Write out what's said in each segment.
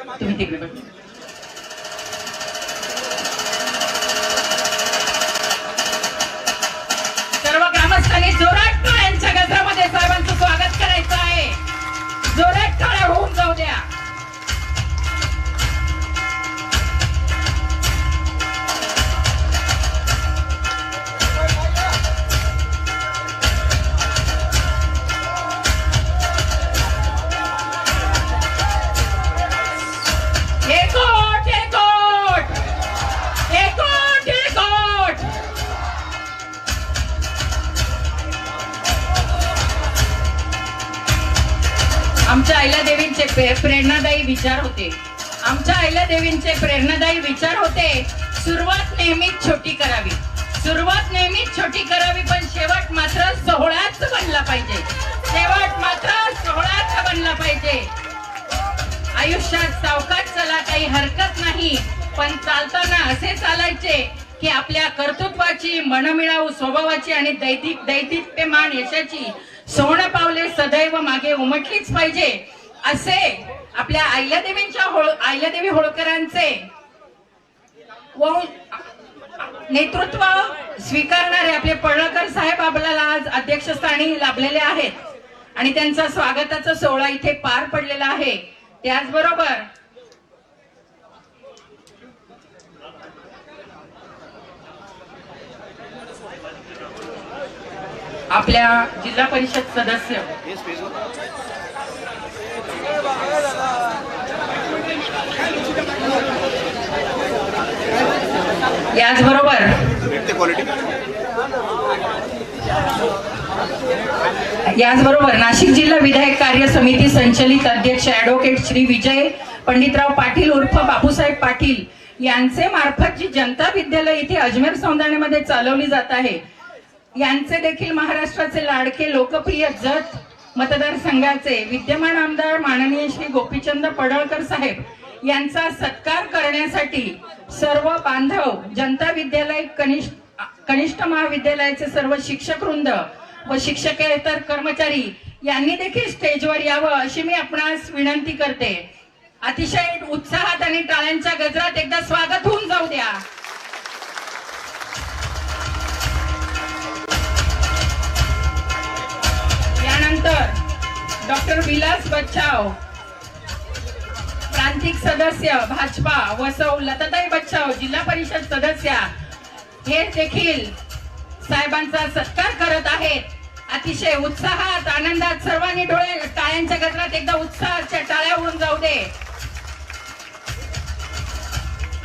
तुम्ही तिकडे बघा. सर्व ग्रामस्थांनी जोरात टाळ्यांच्या गजरामध्ये साहेबांचं स्वागत करायचं आहे. जोरात टाळ्या होऊन जाऊ द्या. आमच्या अहिल्यादेवींचे प्रेरणादायी विचार होते. आमच्या अहिल्यादेवींचे प्रेरणादायी विचार होते. सुरुवात नेहमीच छोटी करावी, सुरुवात नेहमीच छोटी करावी, पण शेवट मात्र सोहळ्याच बनला पाहिजे. शेवट मात्र सोहळ्याच बनला पाहिजे. आयुष्यात सावकाश चला, काही हरकत नाही, पण चालताना असे चालायचे की आपल्या कर्तृत्वाची, मनमिळावू स्वभावाची आणि दैदिप्यमान यशाची सोनं पावले सदैव मागे उमटलीच पाहिजे. असे आपल्या अहिल्यादेवी होळकरांचे नेतृत्व स्वीकारणारे आपले पडळकर साहेब आपल्याला आज अध्यक्षस्थानी लाभलेले आहेत आणि त्यांचा स्वागताचा सोहळा इथे पार पडलेला आहे. त्याचबरोबर आपल्या जिल्हा परिषद सदस्य याचबरोबर नाशिक जिल्हा विधायक कार्य समिती संचलित अध्यक्ष ऍडव्होकेट श्री विजय पंडितराव पाटील उर्फ बापूसाहेब पाटील यांचे मार्फत जी जनता विद्यालय इथे अजमेर सौंदर्यामध्ये चालवली जात आहे, यांचे देखील महाराष्ट्राचे लाडके लोकप्रिय जत मतदारसंघाचे विद्यमान आमदार माननीय श्री गोपीचंद पडळकर साहेब यांचा सत्कार करण्यासाठी सर्व बांधव, जनता विद्यालय कनिष्ठ महाविद्यालयाचे सर्व शिक्षक वृंद व शिक्षकेतर कर्मचारी यांनी देखील स्टेजवर यावं अशी मी आपणास विनंती करते. अतिशय उत्साहात आणि टाळ्यांच्या गजरात एकदा स्वागत होऊन जाऊ द्या. यानंतर डॉक्टर विलास बच्चाव प्रांतिक सदस्य भाजपा व सौ लताताई बच्चाव जिल्हा परिषद सदस्य हे देखील साहेबांचा सत्कार करत आहेत. अतिशय उत्साहात, आनंदात सर्वांनी डोळे टाळ्यांच्या गजरात एकदा उत्साहाच्या टाळ्या होऊन जाऊ दे.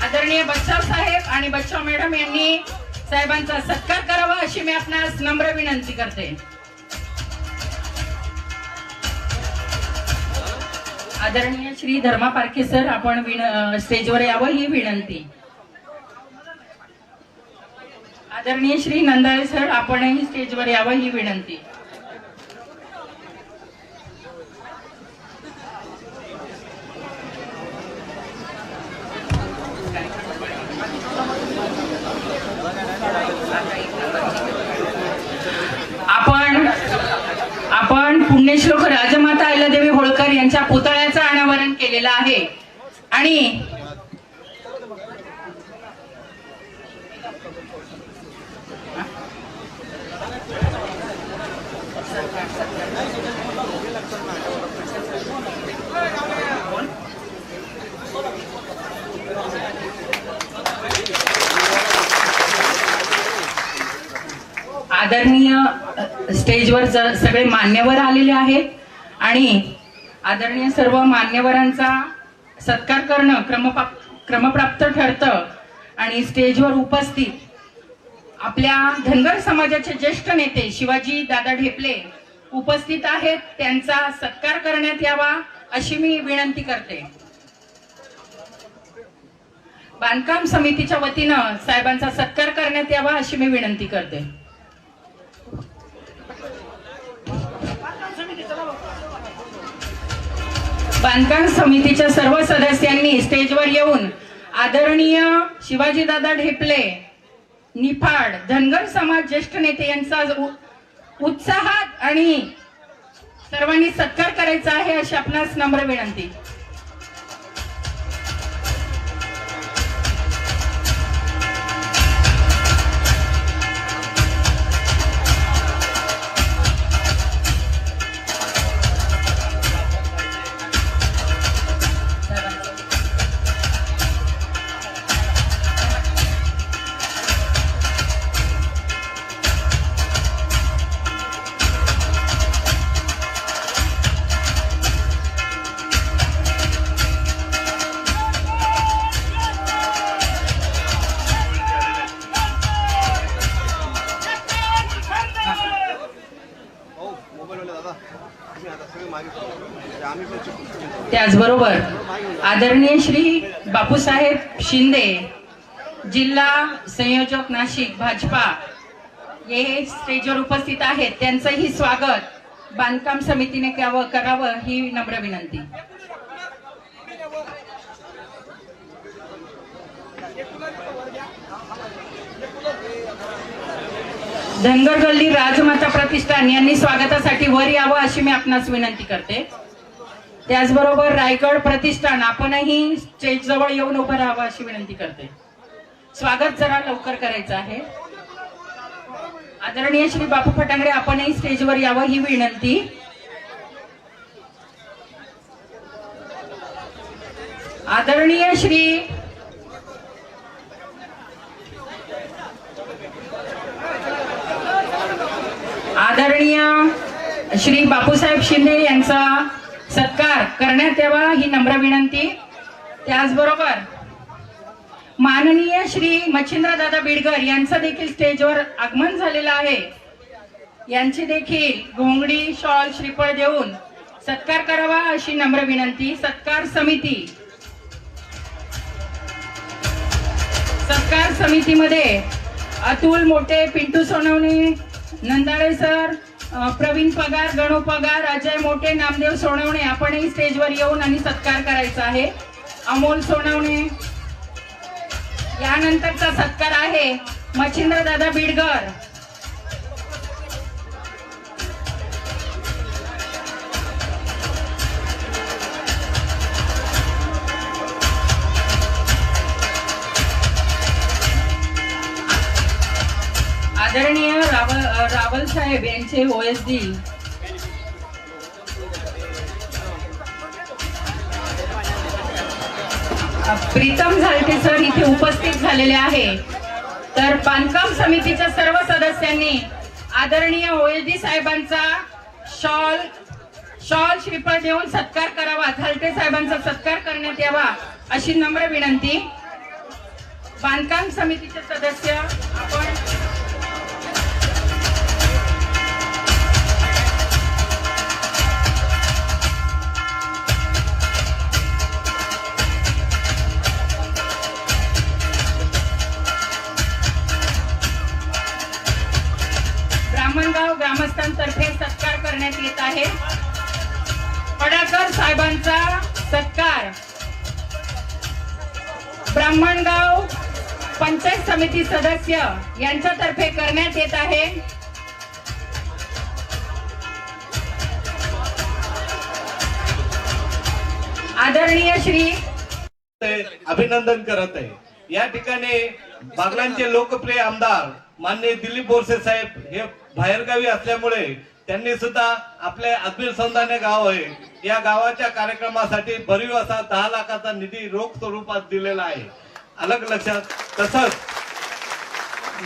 आदरणीय बच्चाव साहेब आणि बच्चाव मॅडम यांनी साहेबांचा सत्कार करावा अशी मी आपणास नम्र विनंती करते. आदरणीय श्री धर्मा पारखे सर आपण स्टेजवर यावं ही विनंती. आदरणीय श्री नंदाळे सर आपणही स्टेजवर यावं ही विनंती. आपण पुण्यश्लोक राजमाता अहिल्यादेवी होळकर यांच्या पुतळ्याचं अनावरण केलेलं आहे आणि आदरणीय स्टेजवर सगळे मान्यवर आलेले आहेत आणि आदरणीय सर्व मान्यवरांचा सत्कार करणं क्रमप्राप्त ठरतं आणि स्टेजवर उपस्थित आपल्या धनगर समाजाचे ज्येष्ठ नेते शिवाजी दादा ढेपले उपस्थित आहेत. त्यांचा सत्कार करण्यात यावा अशी मी विनंती करते. बांधकाम समितीच्या वतीनं साहेबांचा सत्कार करण्यात यावा अशी मी विनंती करते. बांधकाम समितीच्या सर्व सदस्यांनी स्टेजवर येऊन आदरणीय शिवाजीदादा ढेपले निफाड धनगर समाज ज्येष्ठ नेते यांचा उत्साहात आणि सर्वांनी सत्कार करायचा आहे अशी आपणास नम्र विनंती. त्याचबरोबर आदरणीय श्री बापूसाहेब शिंदे, जिल्हा संयोजक नाशिक भाजपा, हे स्टेजवर उपस्थित आहेत. त्यांचंही स्वागत बांधकाम समितीने करावं ही नम्र विनंती. धनगर गल्ली राजमाता प्रतिष्ठान यांनी स्वागतासाठी वर यावं अशी मी आपणास विनंती करते. त्याचबरोबर रायगड प्रतिष्ठान आपणही स्टेज जवळ येऊन उभं राहावं अशी विनंती करते. स्वागत जरा लवकर करायचं आहे. आदरणीय श्री बापू फटांगडे आपणही स्टेजवर यावं ही विनंती. आदरणीय श्री बापूसाहेब शिंदे यांचा सत्कार करण्यात यावा ही नम्र विनंती. त्याचबरोबर माननीय श्री मच्छिंद्रदादा बिडकर यांचं देखील स्टेजवर आगमन झालेलं आहे. यांची देखील घोंगडी, शॉल, श्रीफळ देऊन सत्कार करावा अशी नम्र विनंती. सत्कार समितीमध्ये अतुल मोठे, पिंटू सोनवणे, नंदाळे सर, प्रवीण पगार, गणू पगार, अजय मोठे, नामदेव सोनवणे आपणही स्टेजवर येऊन आणि सत्कार करायचा आहे. अमोल सोनवणे. यानंतरचा सत्कार आहे मच्छिंद्रदादा बिडकर. आदरणीय रावल साहेब यांचे OSD. प्रीतम झालटे सर इथे उपस्थित झालेले आहे. तर बांधकाम समितीच्या सर्व सदस्यांनी आदरणीय OSD साहेबांचा शॉल श्रीफळ देऊन सत्कार करावा. झालटे साहेबांचा सत्कार करण्यात यावा अशी नम्र विनंती. बांधकाम समितीचे सदस्य आपण ब्राह्मणगाव ग्रामस्थांतर्फे सत्कार करण्यात येत आहे. पडाकर साहेबांचा सत्कार ब्राह्मणगाव पंचायत समिती सदस्य यांच्यातर्फे करण्यात येत आहे. आदरणीय श्री अभिनंदन करत आहे. या ठिकाणी बागलांचे लोकप्रिय आमदार माननीय दिलीप बोरसे साहेब हे बाहेरगावी असल्यामुळे त्यांनी सुद्धा आपले अजमेर सौंदाने गाव आहे या गावाच्या कार्यक्रमासाठी भरीव असा 10 लाखाचा निधी रोख स्वरूपात दिलेला आहे. अलग लक्षात. तसंच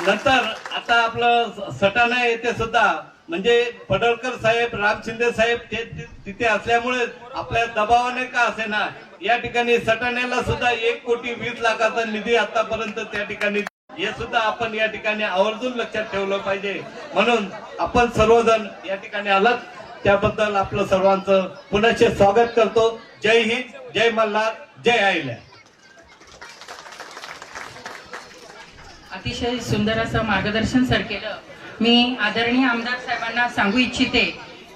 नंतर आता आपलं सटाणा येथे सुद्धा म्हणजे पडळकर साहेब, राम शिंदे साहेब ते तिथे असल्यामुळे आपल्या दबावाने का असेना या ठिकाणी सटाण्याला सुद्धा 1,20,00,000चा निधी आतापर्यंत त्या ठिकाणी हे सुद्धा आपण या ठिकाणी आवर्जून लक्षात ठेवलं पाहिजे. म्हणून आपण सर्वजण या ठिकाणी आलात त्याबद्दल आपलं सर्वांचं पुन्हा स्वागत करतो. जय हिंद, जय मल्हार, जय आईला. अतिशय सुंदर असं मार्गदर्शन सर केलं. मी आदरणीय आमदार साहेबांना सांगू इच्छिते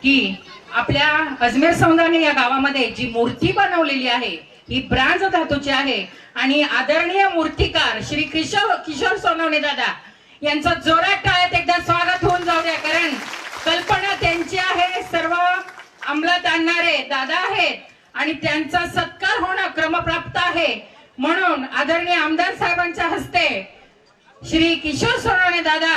की आपल्या अजमेर सौंदाने या गावामध्ये जी मूर्ती बनवलेली आहे ही ब्रांज धातूची आहे आणि आदरणीय मूर्तिकार श्री किशोर सोनवणे दादा यांचं जोरात टाळ्यात एकदा स्वागत होऊन जाऊ द्या. कारण कल्पना त्यांची आहे, सर्व अंमलात आणणारे दादा आहेत आणि त्यांचा सत्कार होणं क्रमप्राप्त आहे. म्हणून आदरणीय आमदार साहेबांच्या हस्ते श्री किशोर सोनवणे दादा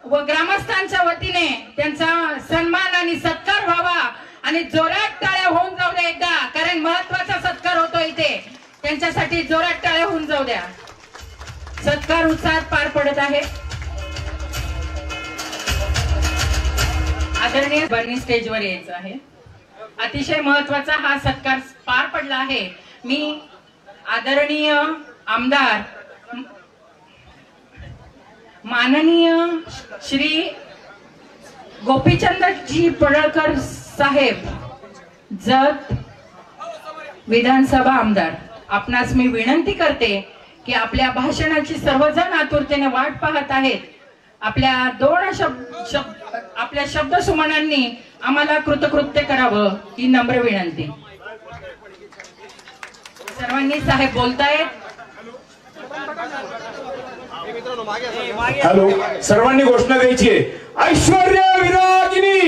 व ग्रामस्थांच्या वतीने त्यांचा सन्मान आणि सत्कार व्हावा आणि जोरात टाळ्या होऊन जाऊ द्या एकदा. कारण महत्वाचा सत्कार होतो इथे. त्यांच्यासाठी जोरात टाळ्या होऊन जाऊ द्या. सत्कार उत्साहात पार पडत आहे. आदरणीय बर्नी स्टेजवर यायचं आहे. अतिशय महत्वाचा हा सत्कार पार पडला आहे. मी आदरणीय आमदार माननीय श्री गोपीचंदजी पडळकर साहेब जत विधानसभा आमदार, आपणास मी विनंती करते की आपल्या भाषणाची सर्वजण आतुरतेने वाट पाहत आहेत. आपल्या आपल्या शब्दसुमनांनी आम्हाला कृतकृत्य करावं ही नम्र विनंती. सर्वांनी साहेब बोलतायत. हॅलो, सर्वांनी घोषणा द्यायची आहे. ऐश्वर्य विरागिनी,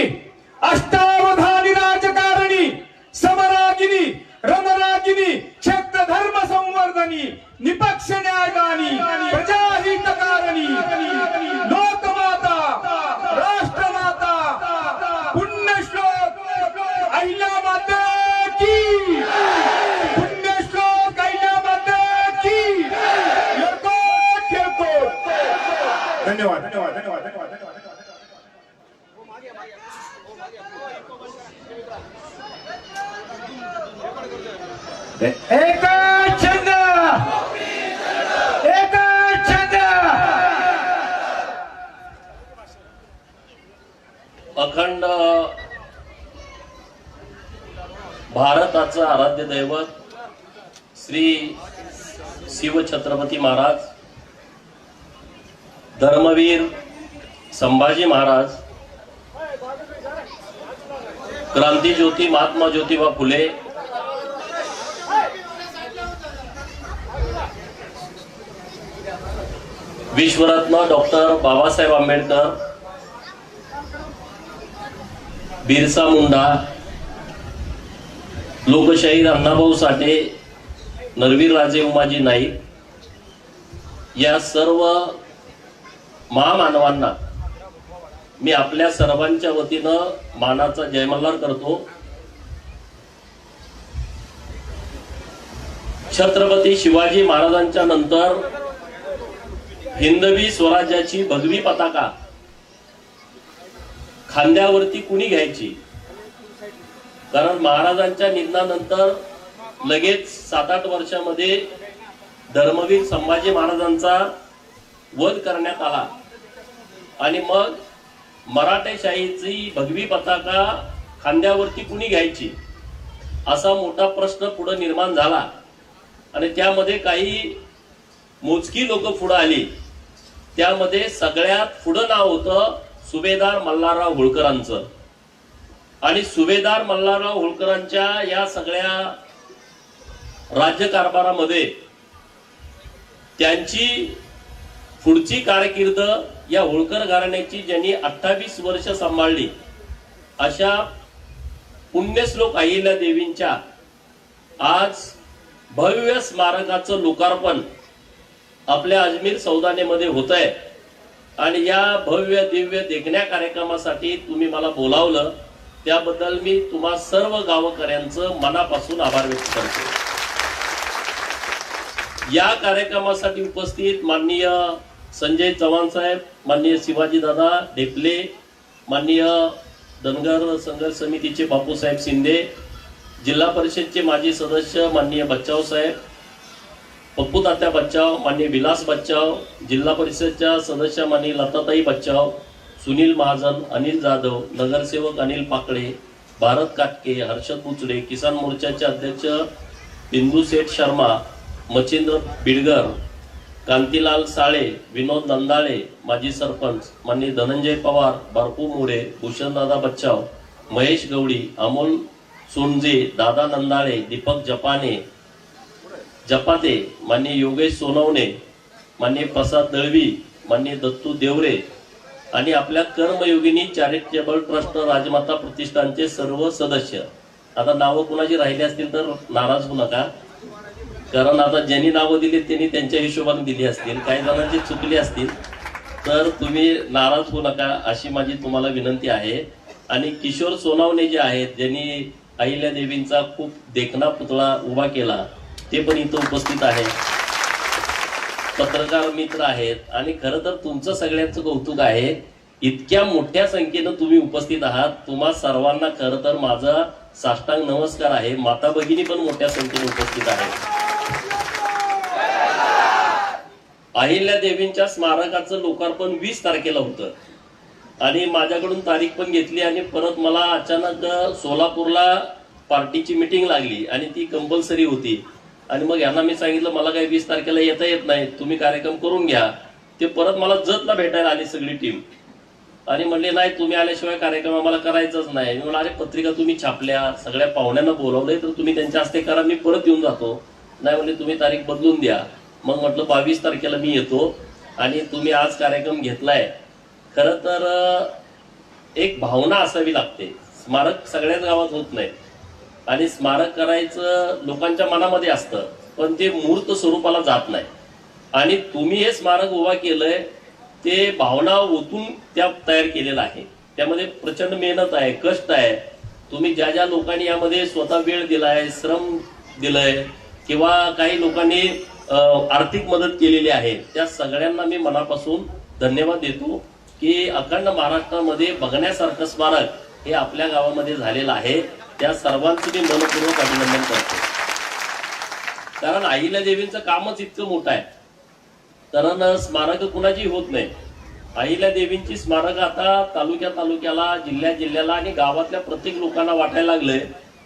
अष्टावधानी राजकारणी, समरागिनी, रणरागिनी, क्षेत्र धर्म संवर्धनी, निपक्ष न्यायदानी, प्रजाहितकारणी, लोकमाता, राष्ट्रमाता, पुण्यश्लोक अहिल्यामाते की, पुण्यश्लोक अहिल्यामाते की. धन्यवाद धन्यवाद धन्यवाद धन्यवाद धन्यवाद. एक छंद, एक छंद. अखंड भारताचं आराध्य दैवत श्री शिवछत्रपती महाराज, धर्मवीर संभाजी महाराज, क्रांतिज्योती महात्मा ज्योतिबा फुले, विश्वरत्न डॉक्टर बाबासाहेब आंबेडकर, बिरसा मुंडा, लोकशाहीर अण्णाभाऊ साठे, नरवीर राजे उमाजी नाईक या सर्व महामानवांना मी आपल्या सर्वांच्या वतीनं मानाचा जयमल्हार करतो. छत्रपती शिवाजी महाराजांच्या नंतर हिंदवी स्वराज्याची भगवी पताका खांद्यावरती कुणी घ्यायची? कारण महाराजांच्या निधनानंतर लगेच 7-8 वर्षामध्ये धर्मवीर संभाजी महाराजांचा वध करण्यात आला आणि मग मराठेशाहीची भगवी पताका खांद्यावरती कुणी घ्यायची असा मोठा प्रश्न पुढे निर्माण झाला. आणि त्यामध्ये काही मोजकी लोक पुढे आली. त्यामध्ये सगळ्यात पुढे नाव होतं सुभेदार मल्हारराव होळकरांचं. आणि सुभेदार मल्हारराव होळकरांच्या या सगळ्या राज्यकारभारामध्ये त्यांची पुढची कारकीर्द या होळकर घराण्याची ज्यांनी 28 वर्ष सांभाळली अशा पुण्यश्लोक अहिल्या देवींच्या आज भव्य स्मारकाचं लोकार्पण आपल्या अजमेर सौदानेमध्ये होत आहे. आणि या भव्य दिव्य देखण्या कार्यक्रमासाठी तुम्ही मला बोलावलं त्याबद्दल मी तुम्हा सर्व गावकऱ्यांचं मनापासून आभार व्यक्त करतो. या कार्यक्रमासाठी उपस्थित माननीय संजय चव्हाण साहेब, माननीय शिवाजी दादा ढेपले, माननीय धनगर संघर्ष समितीचे बापूसाहेब शिंदे, जिल्हा परिषदचे माजी सदस्य माननीय बच्चाव साहेब, पप्पू तात्या बच्चाव, माननीय विलास बच्चाव, जिल्हा परिषदच्या सदस्य माननीय लताताई बच्चाव, सुनील महाजन, अनिल जाधव, नगरसेवक अनिल पाकळे, भारत काटके, हर्षद पुचडे, किसान मोर्चाचे अध्यक्ष बिंदू सेठ शर्मा, मच्छिंद्र बिडगर, कांतीलाल साळे, विनोद नंदाळे, माजी सरपंच माननीय धनंजय पवार, बारपू मोरे, भूषणदादा बच्चाव, महेश गवडी, अमोल सोनजे, दादा नंदाळे, दीपक जपाते, माननीय योगेश सोनवणे, माननीय प्रसाद दळवी, माननीय दत्तू देवरे आणि आपल्या कर्मयोगिनी चॅरिटेबल ट्रस्ट राजमाता प्रतिष्ठानचे सर्व सदस्य. आता नावं कुणाची राहिली असतील तर नाराज होऊ नका, कारण आता ज्यांनी नावं दिली त्यांनी त्यांच्या हिशोबाने दिली असतील, काही जणांची चुकली असतील तर तुम्ही नाराज होऊ नका अशी माझी तुम्हाला विनंती आहे. आणि किशोर सोनावणे जे आहेत ज्यांनी अहिल्या देवींचा खूप देखणा पुतळा उभा केला ते पण इथं उपस्थित आहेत, पत्रकार मित्र आहेत. आणि खरं तर तुमचं सगळ्यांचं कौतुक आहे, इतक्या मोठ्या संख्येनं तुम्ही उपस्थित आहात. तुम्हा सर्वांना खरं तर माझा साष्टांग नमस्कार आहे. माता भगिनी पण मोठ्या संख्येने उपस्थित आहेत. अहिल्या देवींच्या स्मारकाचं लोकार्पण 20 तारखेला होतं आणि माझ्याकडून तारीख पण घेतली आणि परत मला अचानक सोलापूरला पार्टीची मिटिंग लागली आणि ती कंपल्सरी होती. आणि मग यांना मी सांगितलं मला काही 20 तारखेला येता येत नाही, तुम्ही कार्यक्रम करून घ्या. ते परत मला जतला भेटायला आली सगळी टीम आणि म्हणले नाही तुम्ही आल्याशिवाय कार्यक्रम आम्हाला करायचाच नाही. मी म्हणलं अरे पत्रिका तुम्ही छापल्या, सगळ्या पाहुण्यांना बोलावलंय तर तुम्ही त्यांच्या हस्ते करा, मी परत येऊन जातो. नाही म्हणले तुम्ही तारीख बदलून द्या. मग म्हटलं 22 तारखेला मी येतो आणि तुम्ही आज कार्यक्रम घेतलाय. खरं तर एक भावना असावी लागते. स्मारक सगळ्याच गावात होत नाही आणि स्मारक करायचं लोकांच्या मनामध्ये असतं पण ते मूर्त स्वरूपाला जात नाही. आणि तुम्ही हे स्मारक उभा केलंय ते भावना ओतून त्या तयार केलेलं आहे. त्यामध्ये प्रचंड मेहनत आहे, कष्ट आहे. तुम्ही ज्या ज्या लोकांनी यामध्ये स्वतः वेळ दिलाय, श्रम दिलंय किंवा काही लोकांनी आर्थिक मदत केलेली आहे त्या सगळ्यांना मी मनापासून धन्यवाद देतो की अखंड महाराष्ट्रामध्ये बघण्यासारखं स्मारक हे आपल्या गावामध्ये झालेलं आहे. त्या सर्वांचं मी मनपूर्वक अभिनंदन करतो. कारण अहिल्यादेवींचं कामच इतकं मोठं आहे. कारण स्मारक कुणाची होत नाही. अहिल्यादेवींची स्मारक आता तालुक्याला जिल्ह्याला आणि गावातल्या प्रत्येक लोकांना वाटायला लागलंय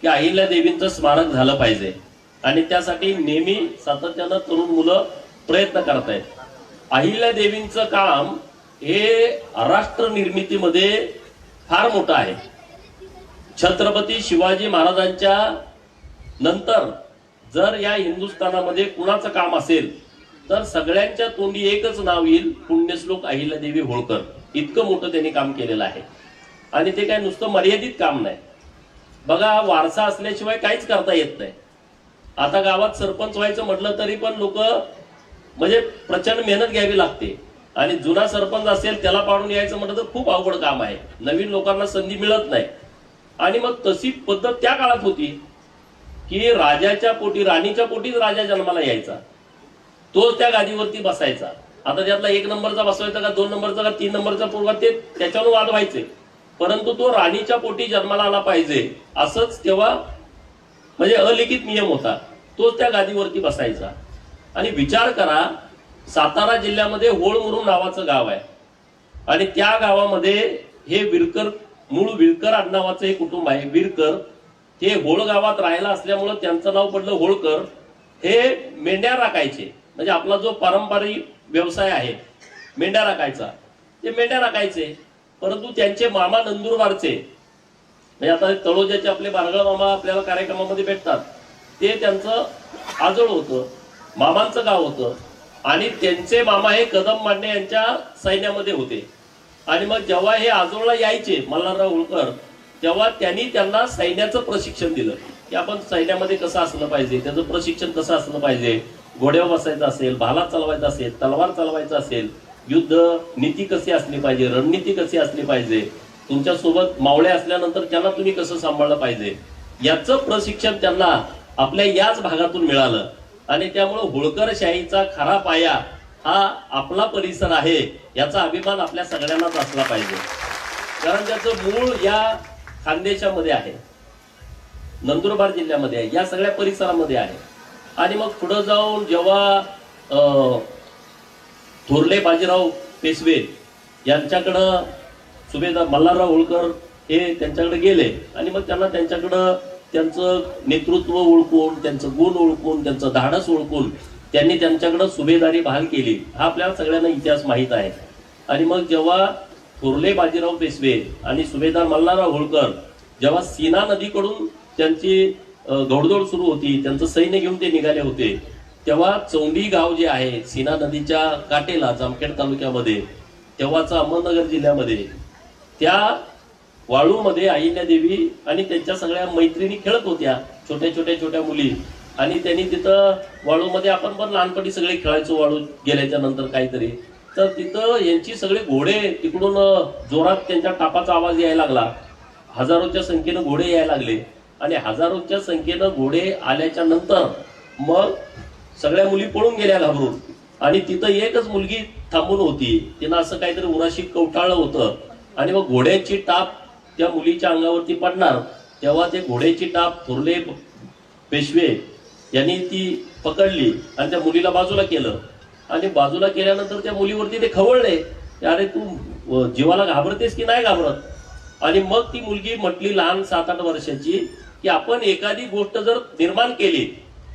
की अहिल्यादेवींचं स्मारक झालं पाहिजे आणि त्यासाठी नेहमी सातत्यानं तरुण मुलं प्रयत्न करतायत. अहिल्यादेवींचं काम हे राष्ट्र निर्मितीमध्ये फार मोठं आहे. छत्रपती शिवाजी महाराजांच्या नंतर जर या हिंदुस्थानामध्ये कुणाचं काम असेल तर सगळ्यांच्या तोंडी एकच नाव येईल, पुण्यश्लोक अहिल्यादेवी होळकर. इतकं मोठं त्यांनी काम केलेलं आहे आणि ते काय नुसतं मर्यादित काम नाही. बघा वारसा असल्याशिवाय काहीच करता येत नाही. आता गावात सरपंच व्हायचं म्हटलं तरी पण लोक म्हणजे प्रचंड मेहनत घ्यावी लागते आणि जुना सरपंच असेल त्याला पाडून यायचं म्हटलं तर खूप अवघड काम आहे. नवीन लोकांना संधी मिळत नाही. आणि मग तशी पद्धत त्या काळात होती की राजाच्या पोटी राणीच्या पोटीच राजा जन्माला यायचा, तोच त्या गादीवरती बसायचा. आता त्यातला 1 नंबरचा बसवायचा का 2 नंबरचा का 3 नंबरचा पोरगा ते त्याच्यावर वाद व्हायचे, परंतु तो राणीच्या पोटी जन्माला आला पाहिजे असंच तेव्हा म्हणजे अलिखित नियम होता. तोच त्या गादीवरती बसायचा. आणि विचार करा सातारा जिल्ह्यामध्ये होळमुरुम नावाचं गाव आहे आणि त्या गावामध्ये हे विरकर मूळ विळकर आडनावाचं हे कुटुंब आहे. विरकर ते होळ गावात राहायला असल्यामुळं त्यांचं नाव पडलं होळकर. हे मेंढ्या राखायचे म्हणजे आपला जो पारंपरिक व्यवसाय आहे मेंढ्या राखायचा, ते मेंढ्या राखायचे. परंतु त्यांचे मामा नंदुरबारचे म्हणजे आता तळोजाचे आपले बारगळ मामा आपल्याला कार्यक्रमामध्ये भेटतात, ते त्यांचं आजोळ होतं, मामांचं गाव होतं आणि त्यांचे मामा हे कदम मांडे यांच्या सैन्यामध्ये होते. आणि मग जेव्हा हे आजोळला यायचे मल्हारराव होळकर तेव्हा त्यांनी त्यांना सैन्याचं प्रशिक्षण दिलं की आपण सैन्यामध्ये कसं असलं पाहिजे, त्याचं प्रशिक्षण कसं असलं पाहिजे, घोड्यावर बसायचं असेल, भाला चालवायचा असेल, तलवार चालवायचा असेल, युद्ध नीती कशी असली पाहिजे, रणनीती कशी असली पाहिजे, तुमच्यासोबत मावळे असल्यानंतर त्यांना तुम्ही कसं सांभाळलं पाहिजे, याचं प्रशिक्षण त्यांना आपल्या याच भागातून मिळालं. आणि त्यामुळे होळकरशाहीचा खरा पाया हा आपला परिसर आहे याचा अभिमान आपल्या सगळ्यांनाच असला पाहिजे. कारण त्याचं मूळ या खानदेशामध्ये आहे, नंदुरबार जिल्ह्यामध्ये आहे, या सगळ्या परिसरामध्ये आहे. आणि मग पुढे जाऊन जेव्हा थोरले बाजीराव पेशवे यांच्याकडं सुभेदार मल्हारराव होळकर हे त्यांच्याकडे गेले आणि मग त्यांना त्यांच्याकडं त्यांचं नेतृत्व ओळखून, त्यांचं गुण ओळखून, त्यांचं धाडस ओळखून त्यांनी त्यांच्याकडे सुभेदारी बहाल केली. हा आपल्याला सगळ्यांना इतिहास माहीत आहे. आणि मग जेव्हा थोरले बाजीराव पेशवे आणि सुभेदार मल्हारराव होळकर जेव्हा सीना नदीकडून त्यांची घोडदौड सुरू होती, त्यांचं सैन्य घेऊन ते निघाले होते, तेव्हा चौंडी गाव जे आहे सीना नदीच्या काठेला जामखेड तालुक्यामध्ये, तेव्हाचा अहमदनगर जिल्ह्यामध्ये, त्या वाळूमध्ये अहिल्यादेवी आणि त्यांच्या सगळ्या मैत्रिणी खेळत होत्या, छोट्या मुली. आणि त्यांनी तिथं वाळूमध्ये आपण पण लहानपणी सगळे खेळायचो वाळू गेल्याच्या नंतर काहीतरी, तर तिथं यांची सगळे घोडे तिकडून जोरात त्यांच्या टापाचा आवाज यायला लागला. हजारोच्या संख्येनं घोडे यायला लागले आणि हजारोच्या संख्येनं घोडे आल्याच्या नंतर मग सगळ्या मुली पळून गेल्या घाबरून. आणि तिथं एकच मुलगी थांबून होती, तिनं असं काहीतरी उराशी कवटाळलं होतं आणि मग घोड्याची टाप त्या मुलीच्या अंगावरती पडणार तेव्हा ते घोड्याची टाप थोरले पेशवे यांनी ती पकडली आणि त्या मुलीला बाजूला केलं. आणि बाजूला केल्यानंतर त्या मुलीवरती ते खवळले, अरे तू जीवाला घाबरतेस की नाही घाबरत. आणि मग ती मुलगी म्हटली लहान 7-8 वर्षाची की आपण एखादी गोष्ट जर निर्माण केली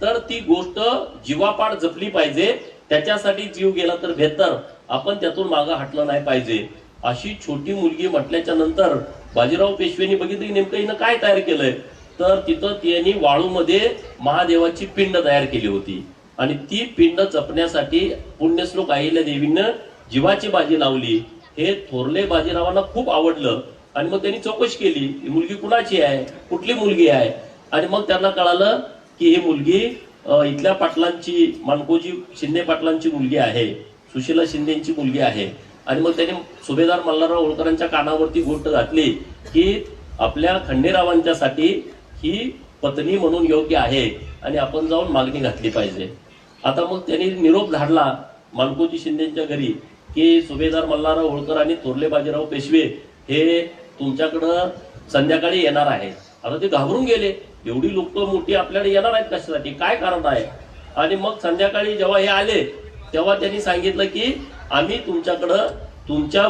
तर ती गोष्ट जीवापाड जपली पाहिजे, त्याच्यासाठी जीव गेला तर बेहतर, आपण त्यातून मागं हटलं नाही पाहिजे. अशी छोटी मुलगी म्हटल्याच्या नंतर बाजीराव पेशवेनी बघितलं की नेमकं हिनं काय तयार केलंय, तर तिथं त्यांनी वाळूमध्ये महादेवाची पिंड तयार केली होती आणि ती पिंड जपण्यासाठी पुण्यश्लोक अहिल्या देवीनं जीवाची बाजी लावली. हे थोरले बाजीरावांना खूप आवडलं आणि मग त्यांनी चौकशी केली, ही मुलगी कुणाची आहे, कुठली मुलगी आहे. आणि मग त्यांना कळालं की ही मुलगी इथल्या पाटलांची, मानकोजी शिंदे पाटलांची मुलगी आहे, सुशीला शिंदेची मुलगी आहे. आणि मग त्यांनी सुभेदार मल्हारराव होळकरांच्या कानावरती गोष्ट घातली की आपल्या खंडेरावांच्यासाठी ही पत्नी म्हणून योग्य आहे आणि आपण जाऊन मागणी घातली पाहिजे. आता मग त्यांनी निरोप धाडला मानकोजी शिंदेच्या घरी की सुभेदार मल्हारराव होळकर आणि थोरले बाजीराव पेशवे हे तुमच्याकडं संध्याकाळी येणार आहेत. आता ते घाबरून गेले, एवढी लोक मोठी आपल्याकडे येणार आहेत कशासाठी, काय कारण आहे. आणि मग संध्याकाळी जेव्हा हे आले तेव्हा त्यांनी सांगितलं की आम्ही तुमच्याकडं तुमच्या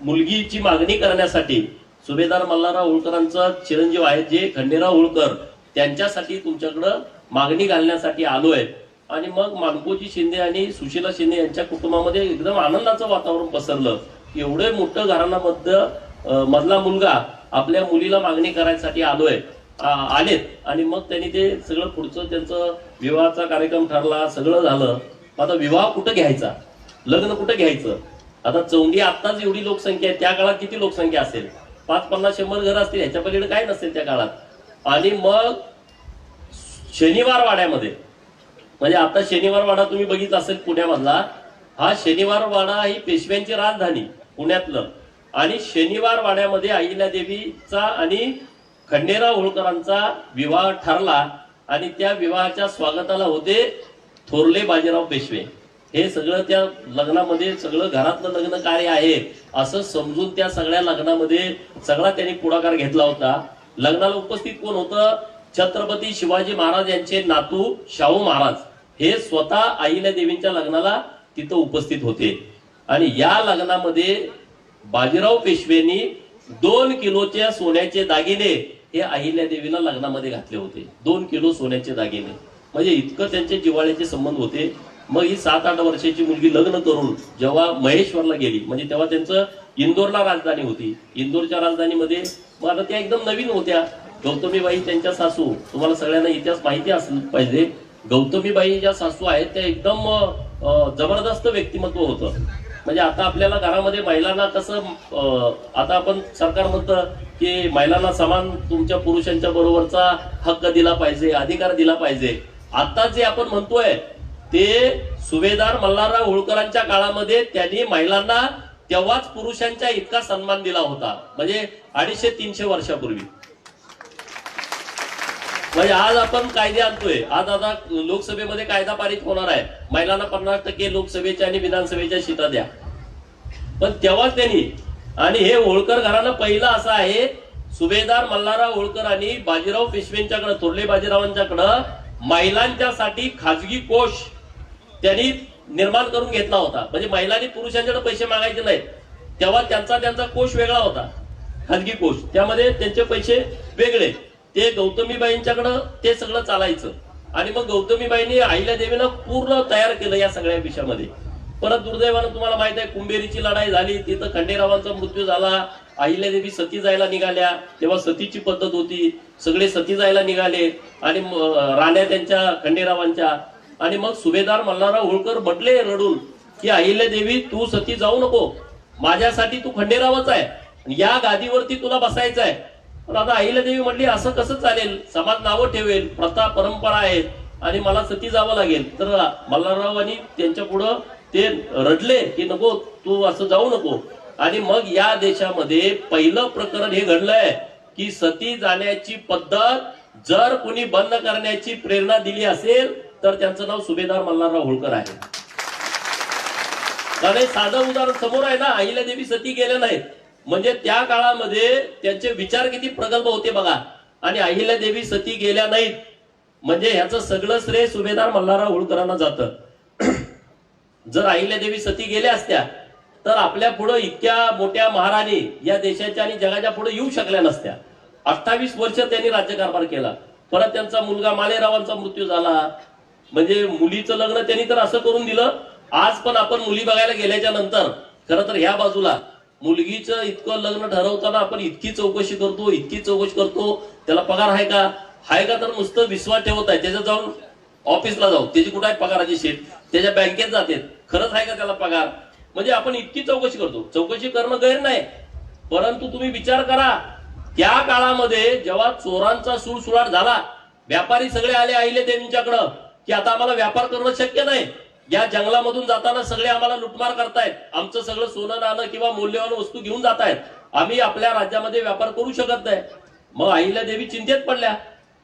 मुलगीची मागणी करण्यासाठी, सुभेदार मल्हारराव होळकरांचा चिरंजीव आहेत जे खंडेराव होळकर, त्यांच्यासाठी तुमच्याकडं मागणी घालण्यासाठी आलोय. आणि मग मानकोजी शिंदे आणि सुशीला शिंदे यांच्या कुटुंबामध्ये एकदम आनंदाचं वातावरण पसरलं. एवढे मोठं मधला मुलगा आपल्या मुलीला मागणी करायसाठी आलेत. आणि मग त्यांनी ते सगळं पुढचं त्यांचं विवाहाचा कार्यक्रम ठरला, सगळं झालं. आता विवाह कुठं घ्यायचा, लग्न कुठं घ्यायचं. आता चौंडी आत्ताच एवढी लोकसंख्या आहे, त्या काळात किती लोकसंख्या असेल, 550-100 घर असतील, ह्याच्या पलीकडे काय नसेल त्या काळात. आणि मग शनिवार वाड्यामध्ये, म्हणजे आता शनिवार वाडा तुम्ही बघितला असेल पुण्यामधला, हा शनिवार वाडा ही पेशव्यांची राजधानी पुण्यातलं. आणि शनिवार वाड्यामध्ये अहिल्यादेवीचा आणि खंडेराव होळकरांचा विवाह ठरला आणि त्या विवाहाच्या स्वागताला होते थोरले बाजीराव पेशवे. हे सगळं त्या लग्नामध्ये सगळं घरातलं लग्न कार्य आहे असं समजून त्या सगळ्या लग्नामध्ये सगळा त्यांनी पुढाकार घेतला होता. लग्नाला उपस्थित कोण होतं, छत्रपती शिवाजी महाराज यांचे नातू शाहू महाराज हे स्वतः अहिल्यादेवींच्या लग्नाला तिथं उपस्थित होते. आणि या लग्नामध्ये बाजीराव पेशवेनी 2 किलोच्या सोन्याचे दागिने हे अहिल्यादेवीला लग्नामध्ये घातले होते. 2 किलो सोन्याचे दागिने, म्हणजे इतकं त्यांचे जिव्हाळ्याचे संबंध होते. मग ही 7-8 वर्षाची मुलगी लग्न करून जेव्हा महेश्वरला गेली, म्हणजे तेव्हा त्यांचं इंदोरला राजधानी होती, इंदोरच्या राजधानीमध्ये मग आता त्या एकदम नवीन होत्या. गौतमीबाई त्यांच्या सासू, तुम्हाला सगळ्यांना इतिहास माहिती असलं पाहिजे, गौतमीबाई ज्या सासू आहेत त्या एकदम जबरदस्त व्यक्तिमत्व होतं. म्हणजे आता आपल्याला घरामध्ये महिलांना कसं, आता आपण सरकार म्हणतं की महिलांना समान तुमच्या पुरुषांच्या बरोबरचा हक्क दिला पाहिजे, अधिकार दिला पाहिजे. आता जे आपण म्हणतोय ते सुभेदार मल्हारराव होळकरांच्या काळामध्ये त्यांनी महिलांना तेव्हाच पुरुषांच्या इतका सन्मान दिला होता, म्हणजे 250-300 वर्षापूर्वी. म्हणजे आज आपण कायदे आणतोय, आज आता लोकसभेमध्ये कायदा पारित होणार आहे, महिलांना 50% लोकसभेच्या आणि विधानसभेच्या सीटा द्या. पण तेव्हाच त्यांनी, आणि हे होळकर घराणं पहिलं असं आहे, सुभेदार मल्हारराव होळकर आणि बाजीराव पेशवेंच्याकडे, थोरले बाजीरावांच्याकडं महिलांच्यासाठी खाजगी कोष त्यांनी निर्माण करून घेतला होता. म्हणजे महिलांनी पुरुषांच्याकडे पैसे मागायचे नाहीत, तेव्हा त्यांचा कोष वेगळा होता, खाजगी कोष, त्यामध्ये त्यांचे पैसे वेगळे, ते गौतमीबाईंच्याकडं ते सगळं चालायचं. आणि मग गौतमीबाईंनी अहिल्यादेवीनं पूर्ण तयार केलं या सगळ्या विषयामध्ये. परत दुर्दैवानं तुम्हाला माहित आहे, कुंभेरीची लढाई झाली, तिथं खंडेरावांचा मृत्यू झाला, अहिल्यादेवी सती जायला निघाल्या, तेव्हा सतीची पद्धत होती, सगळे सती जायला निघाले आणि राण्या त्यांच्या खंडेरावांच्या. आणि मग सुभेदार मल्हारराव होळकर म्हटले रडून की अहिल्यादेवी तू सती जाऊ नको, माझ्यासाठी तू खंडेरावच आहे, या गादीवरती तुला बसायचं आहे. पण आता अहिल्यादेवी म्हटली असं कसं चालेल, समाज नावं ठेवेल, प्रथा परंपरा आहेत आणि मला सती जावं लागेल. तर मल्हारराव आणि त्यांच्या पुढं ते रडले की नको, तू असं जाऊ नको. आणि मग या देशामध्ये पहिलं प्रकरण हे घडलंय की सती जाण्याची पद्धत जर कोणी बंद करण्याची प्रेरणा दिली असेल तर त्यांचं नाव सुभेदार मल्हारराव होळकर आहे. कारण साधं उदाहरण समोर आहे ना, अहिल्यादेवी सती गेल्या नाहीत, म्हणजे त्या काळामध्ये त्यांचे विचार किती प्रगल्भ होते बघा. आणि अहिल्यादेवी सती गेल्या नाहीत म्हणजे ह्याचं सगळं श्रेय सुभेदार मल्हारराव होळकरांना जातं. जर अहिल्यादेवी सती गेल्या असत्या तर आपल्या पुढे इतक्या मोठ्या महाराणी या देशाच्या आणि जगाच्या पुढे येऊ शकल्या नसत्या. 28 वर्ष त्यांनी राज्यकारभार केला. परत त्यांचा मुलगा मालेरावांचा मृत्यू झाला. म्हणजे मुलीचं लग्न त्यांनी तर असं करून दिलं. आज पण आपण मुली बघायला गेल्याच्या नंतर खरं तर ह्या बाजूला मुलगीचं इतकं लग्न ठरवताना आपण इतकी चौकशी करतो, त्याला पगार आहे का तर नुसतं विश्वास ठेवत आहे. त्याच्यात जाऊन ऑफिसला जाऊ, त्याची कुठे आहे पगाराची शीट, त्याच्या बँकेत जाते, खरंच आहे का त्याला पगार. म्हणजे आपण इतकी चौकशी करतो. चौकशी करणं गैर नाही, परंतु तुम्ही विचार करा, त्या काळामध्ये जेव्हा चोरांचा सुळसुळाट झाला, व्यापारी सगळे आले अहिल्यादेवींच्याकडं की आता आम्हाला व्यापार करणं शक्य नाही, या जंगलामधून जाताना सगळे आम्हाला लुटमार करतायत, आमचं सगळं सोनं नाणं किंवा मौल्यवान वस्तू घेऊन जात आहेत, आम्ही आपल्या राज्यामध्ये व्यापार करू शकत नाही. मग अहिल्यादेवी चिंतेत पडल्या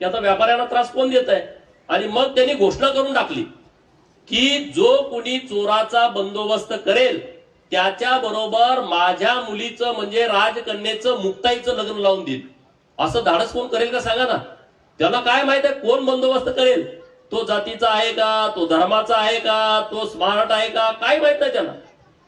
की आता व्यापाऱ्यांना त्रास कोण देत आहे. आणि मग त्यांनी घोषणा करून टाकली की जो कोणी चोराचा बंदोबस्त करेल त्याच्या बरोबर माझ्या मुलीचं म्हणजे राजकन्येचं मुक्ताईचं लग्न लावून देईल. असं धाडस कोण करेल का सांगा ना. त्याला काय माहित आहे कोण बंदोबस्त करेल, तो जातीचा आहे का, तो धर्माचा आहे का, तो स्मार्ट आहे का, काय माहित नाही त्यांना.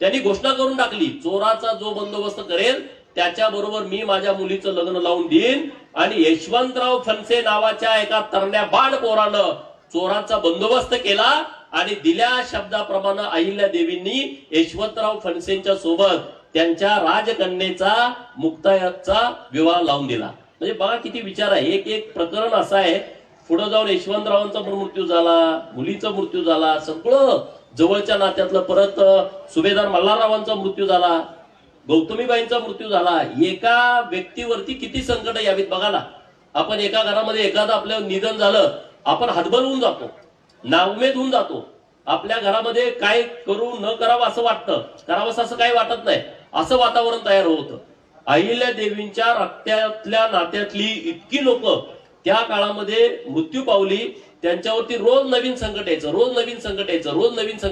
त्यांनी घोषणा करून टाकली चोराचा जो बंदोबस्त करेल त्याच्या बरोबर मी माझ्या मुलीचं लग्न लावून देईन. आणि यशवंतराव फणसे नावाच्या एका तरण्या बाळ पोरानं चोराचा बंदोबस्त केला आणि दिल्या शब्दाप्रमाणे अहिल्यादेवींनी यशवंतराव फणसेंच्या सोबत त्यांच्या राजकन्येचा मुक्ताईचा विवाह लावून दिला. म्हणजे बघा किती विचार आहे. एक एक प्रकरण असं आहे. पुढे जाऊन यशवंतरावांचा मृत्यू झाला, मुलीचा मृत्यू झाला, सगळं जवळच्या नात्यातलं. परत सुभेदार मल्हाररावांचा मृत्यू झाला, गौतमीबाईंचा मृत्यू झाला. एका व्यक्तीवरती किती संकट यावीत बघा ना. आपण एका घरामध्ये एखादं आपलं निधन झालं, आपण हतबल होऊन जातो, नाउमेद होऊन जातो. आपल्या घरामध्ये काय करू न करावं असं वाटतं, करावं असं काही वाटत नाही, असं वातावरण तयार होतं. अहिल्यादेवींच्या रक्तातल्या नात्यातली इतकी लोक त्या काळामध्ये मृत्यू पावली. त्यांच्यावरती रोज नवीन संकट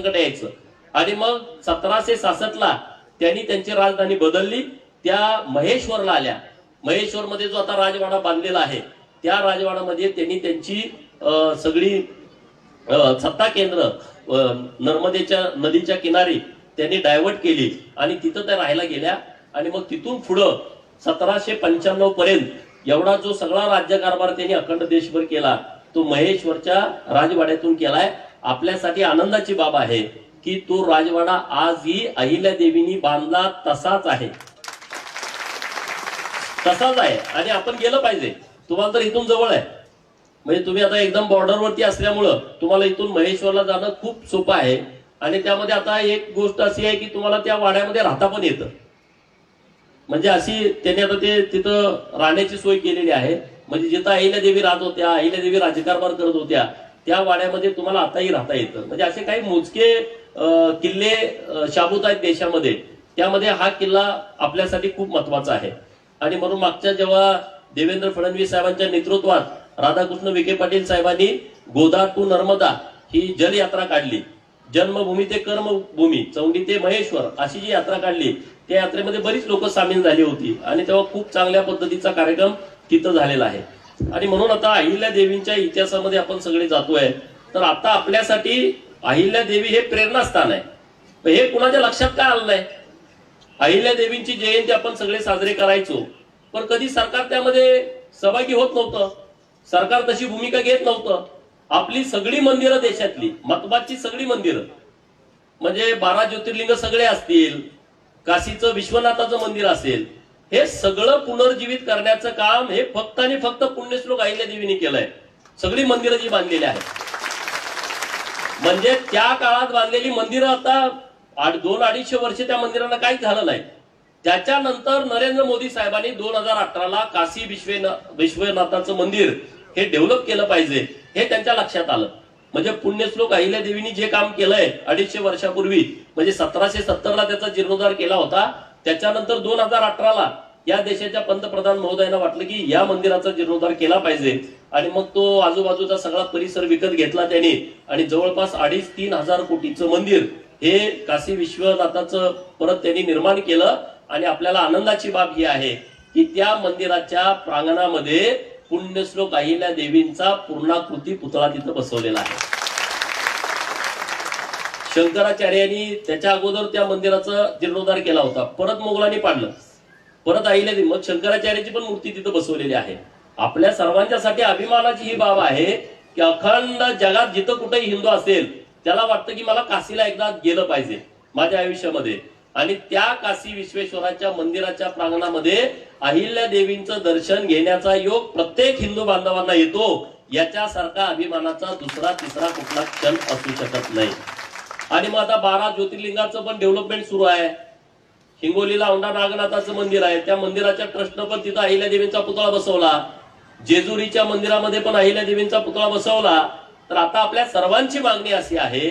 यायचं. आणि मग 1766 त्यांनी त्यांची राजधानी बदलली, त्या महेश्वरला आल्या. महेश्वरमध्ये जो आता राजवाडा बांधलेला आहे त्या राजवाड्यामध्ये त्यांनी त्यांची सगळी सत्ता केंद्र नर्मदेच्या नदीच्या किनारी त्यांनी डायव्हर्ट केली आणि तिथं त्या राहायला गेल्या. आणि मग तिथून पुढं 1795 पर्यंत एवढा जो सगळा राज्यकारभार त्यांनी अखंड देशभर केला तो महेश्वरच्या राजवाड्यातून केलाय. आपल्यासाठी आनंदाची बाब आहे की तो राजवाडा आजही अहिल्यादेवींनी बांधला तसाच आहे. आणि आपण गेलं पाहिजे. तुम्हाला तर इथून जवळ आहे, म्हणजे तुम्ही आता एकदम बॉर्डरवरती असल्यामुळं तुम्हाला इथून महेश्वरला जाणं खूप सोपं आहे. आणि त्यामध्ये आता एक गोष्ट अशी आहे की तुम्हाला त्या वाड्यामध्ये राहता पण येतं. म्हणजे अशी त्यांनी आता ते तिथं राहण्याची सोय केलेली आहे. म्हणजे जिथं अहिल्यादेवी राहत होत्या, अहिल्यादेवी राज्यकारभार करत होत्या, त्या वाड्यामध्ये तुम्हाला आताही राहता येतं. म्हणजे असे काही मोजके किल्ले शाबूत आहेत देशामध्ये, त्यामध्ये हा किल्ला आपल्यासाठी खूप महत्वाचा आहे. आणि म्हणून मागच्या जेव्हा देवेंद्र फडणवीस साहेबांच्या नेतृत्वात राधाकृष्ण विखे पाटील साहेबांनी गोदा टू नर्मदा ही जलयात्रा काढली, जन्मभूमी ते कर्मभूमी, चौंडी ते महेश्वर अशी जी यात्रा काढली, त्या यात्रेमध्ये बरीच लोक सामील झाली होती. आणि तेव्हा खूप चांगल्या पद्धतीचा कार्यक्रम तिथं झालेला आहे. आणि म्हणून आता अहिल्यादेवींच्या इतिहासामध्ये आपण सगळे जातोय. तर आता आपल्यासाठी अहिल्यादेवी हे प्रेरणास्थान आहे. हे कुणाच्या लक्षात काय आलं नाही. अहिल्यादेवींची जयंती आपण सगळे साजरे करायचो, पण कधी सरकार त्यामध्ये सहभागी होत नव्हतं, सरकार तशी भूमिका घेत नव्हतं. आपली सगळी मंदिरं देशातली महत्वाची सगळी मंदिरं म्हणजे 12 ज्योतिर्लिंग सगळे असतील, काशीचं विश्वनाथाचं मंदिर असेल, हे सगळं पुनर्जीवित करण्याचं काम हे फक्त आणि फक्त पुण्यश्लोक अहिल्यादेवींनी केलंय. सगळी मंदिरं जी बांधलेली आहेत, म्हणजे त्या काळात बांधलेली मंदिरं आता 2-250 वर्ष त्या मंदिरांना काहीच झालं नाही. त्याच्यानंतर नरेंद्र मोदी साहेबांनी 2018ला काशी विश्वनाथाचं मंदिर हे डेव्हलप केलं पाहिजे हे त्यांच्या लक्षात आलं. म्हणजे पुण्यश्लोक अहिल्यादेवींनी जे काम केलंय 250 वर्षापूर्वी, म्हणजे 1770ला त्याचा जीर्णोद्धार केला होता. त्याच्यानंतर 2018ला या देशाच्या पंतप्रधान महोदयांना वाटलं की या मंदिराचा जीर्णोद्धार केला पाहिजे. आणि मग तो आजूबाजूचा सगळा परिसर विकत घेतला त्यांनी आणि जवळपास 2,500-3 हजार कोटीचं मंदिर हे काशी विश्वनाथाचं परत त्यांनी निर्माण केलं. आणि आपल्याला आनंदाची बाब ही आहे की त्या मंदिराच्या प्रांगणामध्ये पुण्यश्लोक अहिल्यादेवींचा पूर्णाकृती पुतळा तिथं बसवलेला आहे. शंकराचार्यांनी त्याच्या अगोदर त्या मंदिराचा जीर्णोद्धार केला होता, परत मोगलांनी पाडलं. परत अहिल्यादेवी, मग शंकराचार्याची पण मूर्ती तिथं बसवलेली आहे. आपल्या सर्वांच्यासाठी अभिमानाची ही बाब आहे की अखंड जगात जिथं कुठेही हिंदू असेल त्याला वाटतं की मला काशीला एकदा गेलं पाहिजे माझ्या आयुष्यामध्ये, आणि त्या काशी विश्वेश्वराच्या मंदिराच्या प्रांगणामध्ये अहिल्यादेवींचं दर्शन घेण्याचा योग प्रत्येक हिंदू बांधवांना येतो. याच्यासारखा अभिमानाचा दुसरा तिसरा कुठला क्षण असू शकत नाही. आणि मग आता 12 ज्योतिर्लिंगाचं पण डेव्हलपमेंट सुरू आहे. हिंगोलीला औंढा नागनाथाचं मंदिर आहे, त्या मंदिराच्या ट्रस्टनं पण तिथं अहिल्यादेवींचा पुतळा बसवला. जेजुरीच्या मंदिरामध्ये पण अहिल्यादेवींचा पुतळा बसवला. तर आता आपल्या सर्वांची मागणी अशी आहे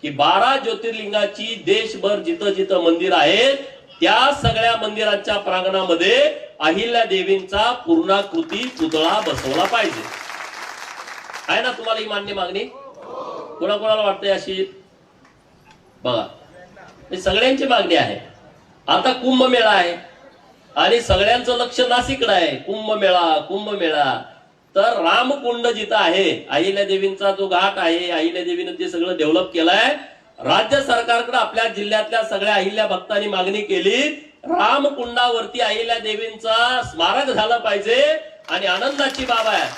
की 12 ज्योतिर्लिंगाची देशभर जिथं जिथं मंदिर आहेत त्या सगळ्या मंदिरांच्या प्रांगणामध्ये अहिल्यादेवींचा पूर्णाकृती पुतळा बसवला पाहिजे. आहे ना तुम्हाला ही मान्य मागणी? कोणाकोणाला वाटतंय अशी? बघा, ही सगळ्यांची मागणी आहे. आता कुंभमेळा आहे आणि सगळ्यांचं लक्ष नाशिकला आहे. कुंभमेळा तर रामकुंड जिथं आहे, अहिल्यादेवींचा जो घाट आहे, अहिल्यादेवीनं ते सगळं डेव्हलप केलंय. राज्य सरकारकडे आपल्या जिल्ह्यातल्या सगळ्या अहिल्या भक्तांनी मागणी केली, रामकुंडावरती अहिल्यादेवींचा स्मारक झालं पाहिजे. आणि आनंदाची बाब आहे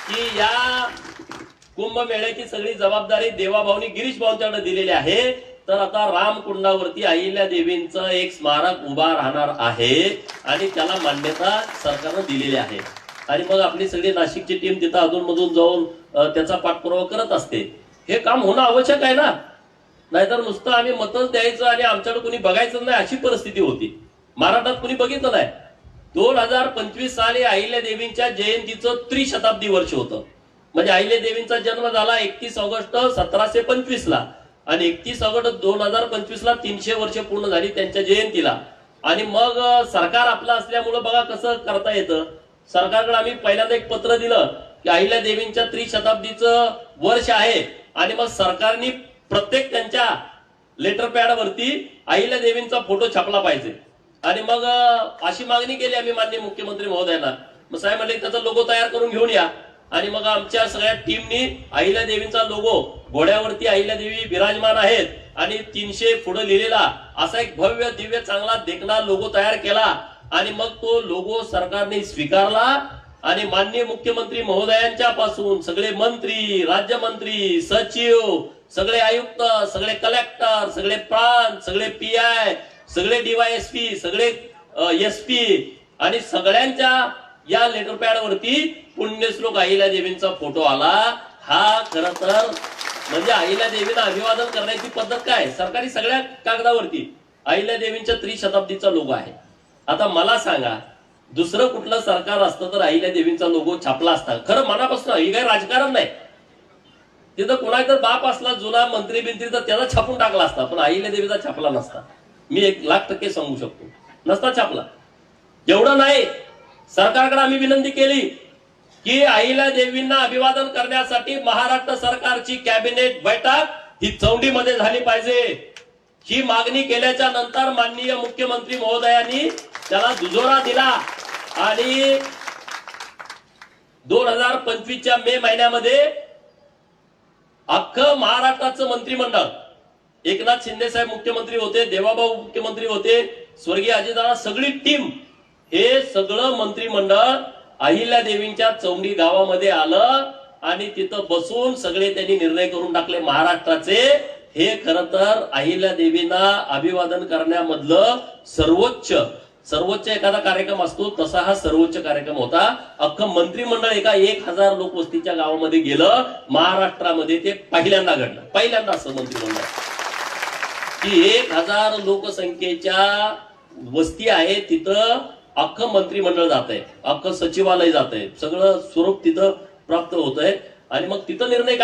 की या कुंभमेळ्याची सगळी जबाबदारी देवाभाऊनी गिरीश भाऊंच्याकडे दिलेली आहे. तर आता रामकुंडावरती अहिल्यादेवींचं एक स्मारक उभा राहणार आहे आणि त्याला मान्यता सरकारनं दिलेली आहे. आणि मग आपली सगळी नाशिकची टीम तिथं अधूनमधून जाऊन त्याचा पाठपुरावा करत असते. हे काम होणं आवश्यक आहे ना, नाहीतर नुसतं आम्ही मतच द्यायचं आणि आमच्याकडे कोणी बघायचं नाही अशी परिस्थिती होती. महाराष्ट्रात कोणी बघितलं नाही. 2025 साली अहिल्यादेवींच्या जयंतीचं त्रिशताब्दी वर्ष होतं. म्हणजे अहिल्यादेवींचा जन्म झाला 31 ऑगस्ट 1725 आणि 31 ऑगस्ट 2025 300 वर्ष पूर्ण झाली त्यांच्या जयंतीला. आणि मग सरकार आपलं असल्यामुळं बघा कसं करता येतं. सरकारकडे आम्ही पहिल्यांदा एक पत्र दिलं की अहिल्यादेवींच्या त्रिशताब्दीचं वर्ष आहे आणि मग सरकारने प्रत्येक त्यांच्या लेटर पॅड वरती अहिल्यादेवींचा फोटो छापला पाहिजे. आणि मग अशी मागणी केली आम्ही माननीय मुख्यमंत्री महोदयांना. मग साहेब म्हणले त्याचा लोगो तयार करून घेऊन या. आणि मग आमच्या सगळ्या टीमनी अहिल्यादेवींचा लोगो, घोड्यावरती अहिल्यादेवी विराजमान आहेत आणि 300 पुढे लिहिलेला असा एक भव्य दिव्य चांगला देखणा लोगो तयार केला. आणि मग तो लोगो सरकारने स्वीकारला आणि माननीय मुख्यमंत्री महोदयांच्या पासून सगळे मंत्री, राज्यमंत्री, सचिव, सगळे आयुक्त, सगळे कलेक्टर, सगळे प्रांत, सगळे PI, सगळे DYSP, सगळे SP आणि सगळ्यांच्या या लेटर पॅड वरती पुण्यश्लोक अहिल्यादेवींचा फोटो आला. हा खरं तर म्हणजे अहिल्यादेवींना अभिवादन करण्याची पद्धत काय, सरकारी सगळ्या कागदावरती अहिल्यादेवींच्या त्रिशताब्दीचा लोगो आहे. आता मला सांगा, दुसरं कुठलं सरकार असतं तर अहिल्यादेवींचा लोगो छापला असता. खरं मनापासून, ही काही राजकारण नाही. तिथं कुणाचा बाप असला जुना मंत्री बिंत्री तर त्याला छापून टाकला असता, पण अहिल्यादेवीचा छापला नसता. मी 1,00,000% सांगू शकतो, नसता छापला. एवढं नाही, सरकारकडे आम्ही विनंती केली की अहिल्यादेवींना अभिवादन करण्यासाठी महाराष्ट्र सरकारची कॅबिनेट बैठक ही चौंडीमध्ये झाली पाहिजे. ही मागणी केल्याच्या नंतर माननीय मुख्यमंत्री महोदयांनी त्याला दुजोरा दिला आणि 2025च्या मे महिन्यामध्ये अख्खं महाराष्ट्राचं मंत्रिमंडळ, एकनाथ शिंदे साहेब मुख्यमंत्री होते, देवाभाऊ मुख्यमंत्री होते, स्वर्गीय अजितदादा, सगळी टीम, हे सगळं मंत्रिमंडळ अहिल्यादेवींच्या चौंडी गावामध्ये आलं आणि तिथं बसून सगळे त्यांनी निर्णय करून टाकले महाराष्ट्राचे. हे खरं तर अहिल्यादेवींना अभिवादन करण्यामधलं सर्वोच्च एखादा कार्यक्रम असतो तसा हा सर्वोच्च कार्यक्रम होता. अख्खं मंत्रिमंडळ एका 1,000 लोकवस्तीच्या गावामध्ये गेलं. महाराष्ट्रामध्ये ते पहिल्यांदा घडलं, पहिल्यांदा असं मंत्रिमंडळ की 1,000 लोकसंख्येच्या वस्ती आहे तिथं अख्खं मंत्रिमंडळ जात आहे, अख्खं सचिवालय जात आहे, सगळं स्वरूप तिथं प्राप्त होत आहे. आणि मग तिथं निर्णय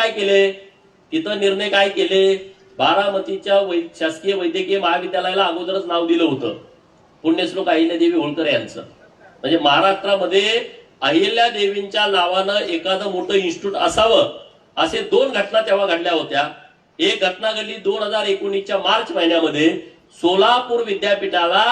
काय केले, बारामतीच्या शासकीय वैद्यकीय महाविद्यालयाला अगोदरच नाव दिलं होतं पुण्यश्लोक अहिल्यादेवी होळकर यांचं. म्हणजे महाराष्ट्रामध्ये अहिल्यादेवींच्या नावानं एखादं मोठं इन्स्टिट्यूट असावं असे 2 घटना तेव्हा घडल्या होत्या. एक घटना घडली 2019च्या मार्च महिन्यामध्ये. सोलापूर विद्यापीठाला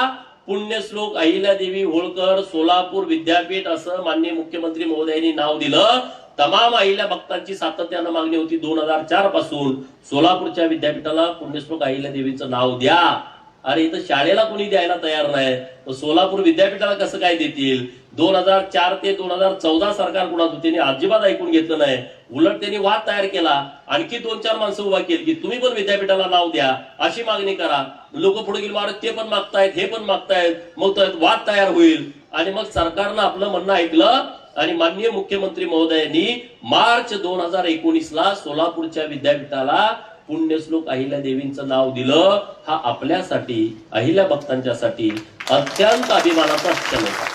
पुण्यश्लोक अहिल्यादेवी होळकर सोलापूर विद्यापीठ असं माननीय मुख्यमंत्री महोदयांनी नाव दिलं. तमाम अहिल्या भक्तांची सातत्यानं मागणी होती 2004 पासून सोलापूरच्या विद्यापीठाला पुण्यश्लोक अहिल्यादेवींचं नाव द्या. अरे इथं शाळेला कोणी द्यायला तयार नाही, तर सोलापूर विद्यापीठाला कसं काय देतील? 2004 ते 2014 सरकार कोणाचं त्यांनी अजिबात ऐकून घेतलं नाही. उलट त्यांनी वाद तयार केला, आणखी 2-4 माणसं उभा केली की तुम्ही पण विद्यापीठाला नाव द्या, अशी मागणी करा. लोक पुढे गेली, महाराज ते पण मागतायत, हे पण मागतायत, मग तो वाद तयार होईल. आणि मग सरकारनं आपलं म्हणणं ऐकलं आणि माननीय मुख्यमंत्री महोदयांनी मार्च 2019ला सोलापूरच्या विद्यापीठाला पुण्यश्लोक अहिल्यादेवींचं नाव दिलं. हा आपल्यासाठी, अहिल्या भक्तांच्यासाठी अत्यंत अभिमानाचा क्षण होता,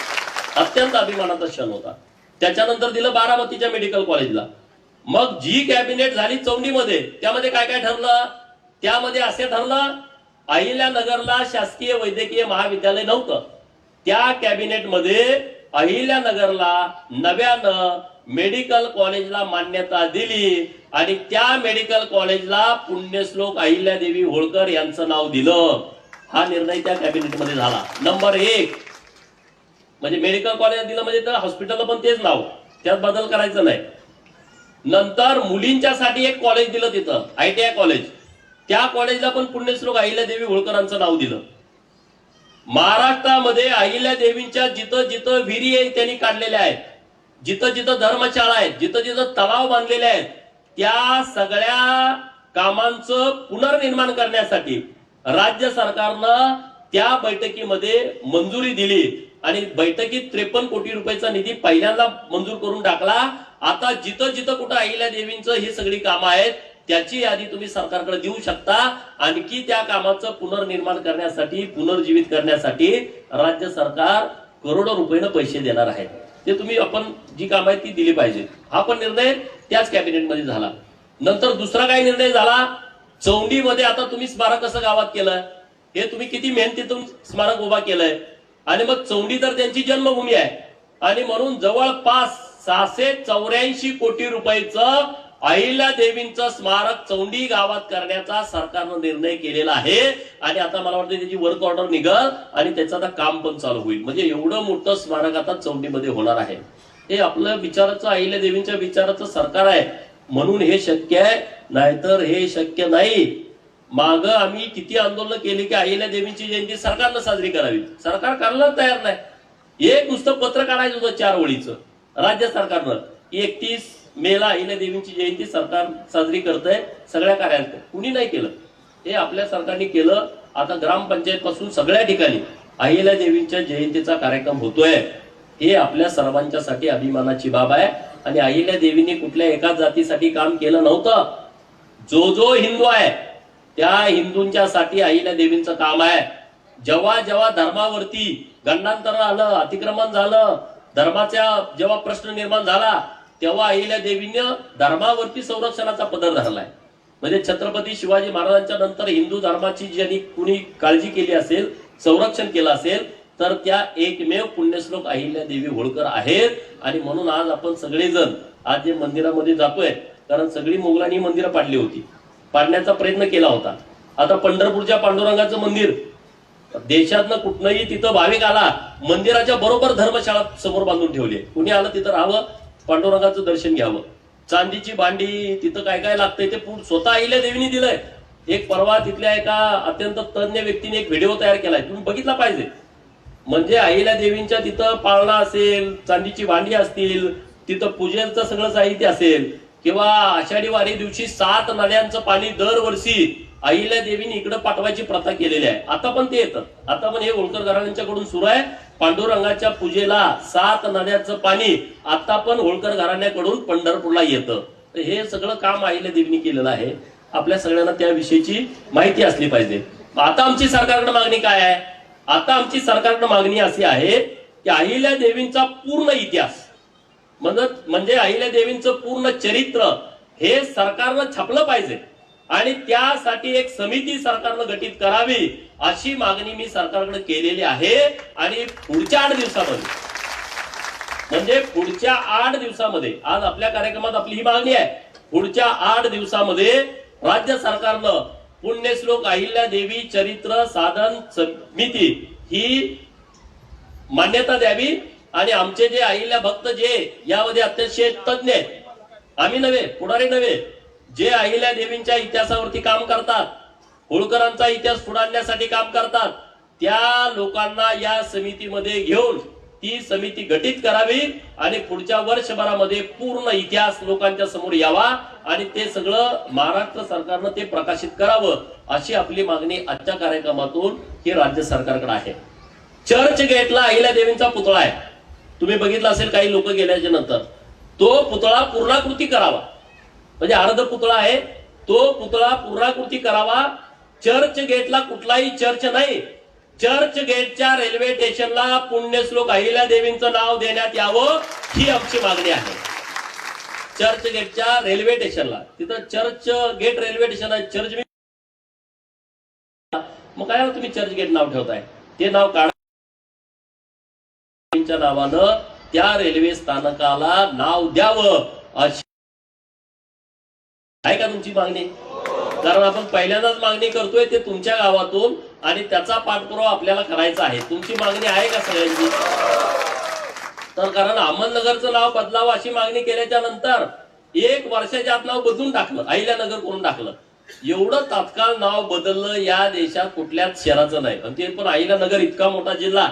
अत्यंत अभिमानाचा क्षण होता. त्याच्यानंतर दिलं बारामतीच्या मेडिकल कॉलेजला. मग जी कॅबिनेट झाली चौंडीमध्ये, त्यामध्ये काय काय ठरलं? त्यामध्ये असे ठरलं, अहिल्यानगरला शासकीय वैद्यकीय महाविद्यालय नव्हतं. त्या कॅबिनेटमध्ये अहिल्यानगरला नव्यानं मेडिकल कॉलेजला मान्यता दिली आणि त्या मेडिकल कॉलेजला पुण्यश्लोक अहिल्यादेवी होळकर यांचं नाव दिलं. हा निर्णय त्या कॅबिनेटमध्ये झाला. नंबर 1 म्हणजे मेडिकल कॉलेज दिलं म्हणजे तर हॉस्पिटलला पण तेच नाव, त्यात बदल करायचं नाही. नंतर मुलींच्यासाठी एक कॉलेज दिलं तिथं, ITI कॉलेज. त्या कॉलेजला पण पुण्यश्लोक अहिल्यादेवी होळकरांचं नाव दिलं. महाराष्ट्रामध्ये अहिल्यादेवींच्या जिथं जिथं विहिरी आहे त्यांनी काढलेल्या आहेत, जिथं जिथं धर्मशाळा आहेत, जिथं जिथं तलाव बांधलेले आहेत, त्या सगळ्या कामांचं पुनर्निर्माण करण्यासाठी राज्य सरकारनं त्या बैठकीमध्ये मंजुरी दिली आणि बैठकीत 53 कोटी रुपयाचा निधी पहिल्यांदा मंजूर करून टाकला. आता जिथं जिथं कुठं अहिल्यादेवींचं ही सगळी कामं आहेत त्याची यादी तुम्ही सरकारकडे देऊ शकता. आणखी त्या कामाचं पुनर्निर्माण करण्यासाठी, पुनर्जीवित करण्यासाठी राज्य सरकार करोडो रुपयानं पैसे देणार आहे. ते तुम्ही आपण जी कामं आहेत ती दिली पाहिजे. हा पण निर्णय त्याच कॅबिनेटमध्ये झाला. नंतर दुसरा काय निर्णय झाला? चौंडीमध्ये आता तुम्ही स्मारक कसं गावात केलं, हे तुम्ही किती मेहनतीतून स्मारक उभा केलंय. आणि मग चौंडी तर त्यांची जन्मभूमी आहे आणि म्हणून जवळपास 684 कोटी रुपयाचं अहिल्यादेवींचं स्मारक चौंडी गावात करण्याचा सरकारनं निर्णय केलेला आहे. आणि आता मला वाटतं त्याची वर्क ऑर्डर निघल आणि त्याचं आता काम पण चालू होईल. म्हणजे एवढं मोठं स्मारक आता चौंडीमध्ये होणार आहे. हे आपलं विचाराचं, अहिल्यादेवींच्या विचाराचं सरकार आहे म्हणून हे शक्य आहे, नाहीतर हे शक्य नाही. माग आम्ही किती आंदोलन केली की अहिल्यादेवींची जयंती सरकारनं साजरी करावी, सरकार करायला तयार नाही. एक नुसतं पत्र काढायचं होतं 4 ओळीचं राज्य सरकारनं, 31 मेला अहिल्यादेवींची जयंती सरकार साजरी करतंय सगळ्या कार्यालयात. कुणी नाही केलं, हे आपल्या सरकारने केलं. आता ग्रामपंचायत पासून सगळ्या ठिकाणी अहिल्यादेवींच्या जयंतीचा कार्यक्रम होतोय. हे आपल्या सर्वांच्यासाठी अभिमानाची बाब आहे. आणि अहिल्यादेवींनी कुठल्या एका जातीसाठी काम केलं नव्हतं. जो जो हिंदू आहे त्या हिंदूंच्यासाठी अहिल्यादेवींचं काम आहे. जेव्हा जेव्हा धर्मावरती गंडांतर आलं, अतिक्रमण झालं, धर्माचा जेव्हा प्रश्न निर्माण झाला तेव्हा अहिल्यादेवीनं धर्मावरती संरक्षणाचा पदर धरलाय. म्हणजे छत्रपती शिवाजी महाराजांच्या नंतर हिंदू धर्माची ज्यांनी कुणी काळजी केली असेल, संरक्षण केलं असेल, तर त्या एकमेव पुण्यश्लोक अहिल्यादेवी होळकर आहेत. आणि म्हणून आज आपण सगळेजण आज जे मंदिरामध्ये जातोय, कारण सगळी मोगलांनी मंदिरं पाडली होती, पाडण्याचा प्रयत्न केला होता. आता पंढरपूरच्या पांडुरंगाचं मंदिर देशातनं कुठनंही तिथं भाविक आला, मंदिराच्या बरोबर धर्मशाळा समोर बांधून ठेवली. कुणी आलं तिथं राहावं, पांडुरंगाचं दर्शन घ्यावं. चांदीची भांडी, तिथं काय काय लागतंय ते स्वतः अहिल्यादेवींनी दिलंय. एक परवा तिथल्या एका अत्यंत तज्ञ व्यक्तीने एक व्हिडिओ तयार केलाय, तुम्ही बघितला पाहिजे. म्हणजे अहिल्यादेवींच्या तिथं पाळणा असेल, चांदीची भांडी असतील, तिथं पूजेचं सगळं साहित्य असेल, किंवा आषाढी वारी दिवशी 7 नद्यांचं पाणी दरवर्षी अहिल्यादेवींनी इकडे पाठवायची प्रथा केलेली आहे. आता पण ते येतं, आता पण हे होळकर घराण्यांच्याकडून सुरू आहे. पांडुरंगाच्या पूजेला 7 नद्याचं पाणी आता पण होळकर घराण्याकडून पंढरपूरला येतं. हे सगळं काम अहिल्यादेवींनी केलेलं आहे. आपल्या सगळ्यांना त्याविषयीची माहिती असली पाहिजे. आता आमची सरकारकडे मागणी काय आहे? आता आमची सरकारकडे मागणी अशी आहे की अहिल्यादेवींचा पूर्ण इतिहास म्हणजे अहिल्यादेवींचं पूर्ण चरित्र हे सरकारनं छापलं पाहिजे आणि त्यासाठी एक समिती सरकारनं गठीत करावी अशी मागणी मी सरकारकडे केलेली आहे. आणि पुढच्या 8 दिवसामध्ये, म्हणजे पुढच्या 8 दिवसामध्ये, आज आपल्या कार्यक्रमात आपली ही मागणी आहे, पुढच्या 8 दिवसामध्ये राज्य सरकारनं पुण्यश्लोक अहिल्यादेवी चरित्र साधन समिती ही मान्यता द्यावी. आणि आमचे जे अहिल्या भक्त जे यामध्ये अतिशय तज्ञ आहेत, आम्ही नव्हे, पुढारी नव्हे, जे अहिल्यादेवींच्या इतिहासावरती काम करतात होळकरांचा इतिहास पुढे आणण्यासाठी काम करतात, त्या लोकांना या समितीमध्ये घेऊन ती समिती गठीत करावी आणि पुढच्या वर्षभरामध्ये पूर्ण इतिहास लोकांच्या समोर यावा आणि ते सगळं महाराष्ट्र सरकारनं ते प्रकाशित करावं, अशी आपली मागणी आजच्या कार्यक्रमातून ही राज्य सरकारकडे आहे. चर्च गेटला अहिल्यादेवींचा पुतळा आहे, तुम्ही बघितलं असेल काही लोक गेल्याच्या नंतर. तो पुतळा पूर्णाकृती करावा, म्हणजे अर्ध पुतळा आहे, तो पुतळा पूर्णाकृती करावा. चर्च गेटला कुठलाही चर्च नाही, चर्च गेटच्या रेल्वे स्टेशनला पुण्यश्लोक अहिल्यादेवींचं नाव देण्यात यावं, ही आमची मागणी आहे. चर्च गेटच्या रेल्वे स्टेशनला, तिथं चर्च गेट रेल्वे स्टेशन आहे, चर्च मग काय तुम्ही चर्च गेट नाव ठेवताय, ते नाव काढा. नावानं त्या रेल्वे स्थानकाला नाव द्यावं, अशी आहे का तुमची मागणी? कारण आपण पहिल्यांदाच मागणी करतोय ते तुमच्या गावातून आणि त्याचा पाठपुरावा आपल्याला करायचा आहे. तुमची मागणी आहे का सगळ्यांची? तर कारण अहमदनगरचं नाव बदलावं अशी मागणी केल्याच्या नंतर 1 वर्षाच्या आत नाव बदलून टाकलं, अहिल्यानगर करून टाकलं. एवढं तात्काळ नाव बदललं या देशात कुठल्याच शहराचं नाही, आणि ते पण अहिल्यानगर इतका मोठा जिल्हा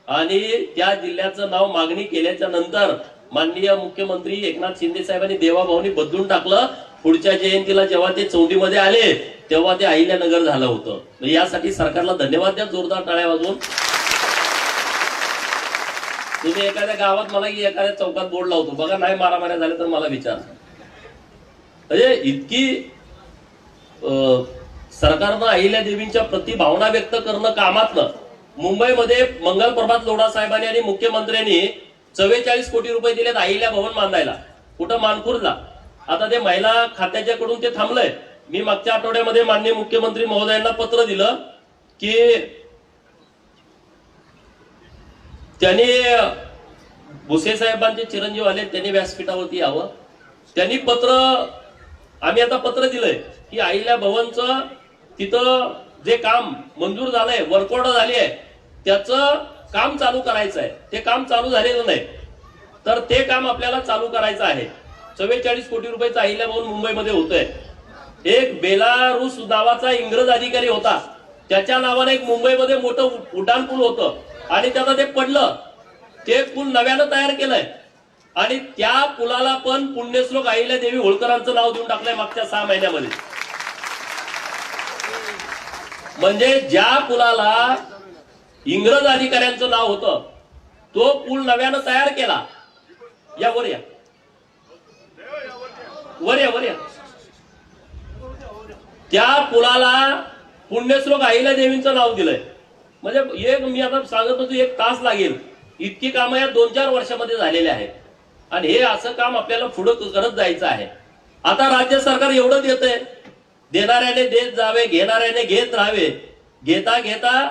आणि त्या जिल्ह्याचं नाव मागणी केल्याच्या नंतर माननीय मुख्यमंत्री एकनाथ शिंदे साहेबांनी देवाभाऊनी बदलून टाकलं. पुढच्या जयंतीला जेव्हा ते चौंडीमध्ये आले तेव्हा ते अहिल्यानगर झालं होतं. यासाठी सरकारला धन्यवाद द्या, जोरदार टाळ्या वाजवून. तुम्ही एखाद्या गावात मला की एखाद्या चौकात बोर्ड लावतो बघा, नाही मारामाऱ्या झाल्या तर मला विचार. म्हणजे इतकी सरकारनं अहिल्यादेवींच्या प्रति भावना व्यक्त करणं कामातलं. मुंबईमध्ये मंगल प्रभात लोढा साहेबांनी आणि मुख्यमंत्र्यांनी 44 कोटी रुपये दिलेत अहिल्या भवन बांधायला, कुठं मानखुर्दला. आता ते महिला खात्याच्याकडून ते थांबलंय. मी मागच्या आठवड्यामध्ये माननीय मुख्यमंत्री महोदयांना पत्र दिलं की त्यांनी भुसे साहेबांचे चिरंजीव आले, त्यांनी व्यासपीठावरती यावं. त्यांनी आम्ही आता पत्र दिलंय की अहिल्या भवनचं तिथं जे काम मंजूर झालंय, वर्कऑर्डर झाली आहे, त्याचं काम चालू करायचं आहे. ते काम चालू झालेलं नाही, तर ते काम आपल्याला चालू करायचं आहे. 44 कोटी रुपयाचं अहिल्या भवन मुंबईमध्ये होतंय. एक बेलारूस नावाचा इंग्रज अधिकारी होता, त्याच्या नावाने एक मुंबईमध्ये मोठं उड्डाण पूल होतं आणि त्याला ते पडलं. ते पूल नव्यानं तयार केलंय आणि त्या पुलाला पण पुण्यश्लोक अहिल्यादेवी होळकरांचं नाव देऊन टाकलंय मागच्या 6 महिन्यामध्ये. म्हणजे ज्या पुलाला इंग्रज अधिकाऱ्यांचं नाव होतं तो पूल नव्यानं तयार केला. या वर या, वर या, वर या. त्या पुलाला पुण्यश्लोक अहिल्यादेवींचं नाव दिलंय. म्हणजे मी आता सांगत होतो 1 तास लागेल, इतकी कामं या 2-4 वर्षामध्ये झालेली आहेत आणि हे असं काम आपल्याला पुढे करत जायचं आहे. आता राज्य सरकार एवढं देतंय, देणाऱ्याने देत जावे, घेणाऱ्याने घेत राहावे, घेता घेता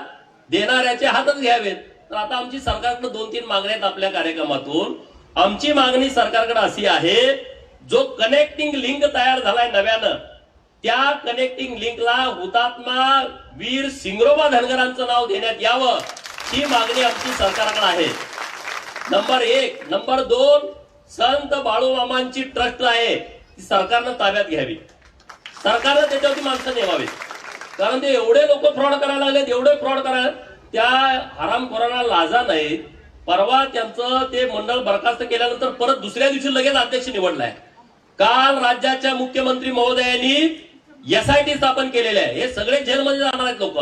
देणाऱ्याचे हातच घ्यावेत. तर आता आमची सरकारकडे 2-3 मागण्या आहेत आपल्या कार्यक्रमातून. आमची मागणी सरकारकडे अशी आहे, जो कनेक्टिंग लिंक तयार झालाय नव्यानं, त्या कनेक्टिंग लिंकला हुतात्मा वीर सिंगरोबा धनगरांचं नाव देण्यात यावं, ही मागणी आमची सरकारकडे आहे. नंबर 1. नंबर 2, संत बाळूमामांची ट्रस्ट आहे, ती सरकारनं ताब्यात घ्यावी. सरकारनं त्याच्यावरती माणसं नेमावीत, कारण ते एवढे लोक फ्रॉड करायला लागलेत, एवढे फ्रॉड करायला. त्या हरामखोरांना लाजा नाहीत. परवा त्यांचं ते मंडळ बरखास्त केल्यानंतर परत दुसऱ्या दिवशी लगेच अध्यक्ष निवडलाय. काल राज्याच्या मुख्यमंत्री महोदयांनी SIT स्थापन केलेले आहे. हे सगळे जेलमध्ये जाणार आहेत लोक.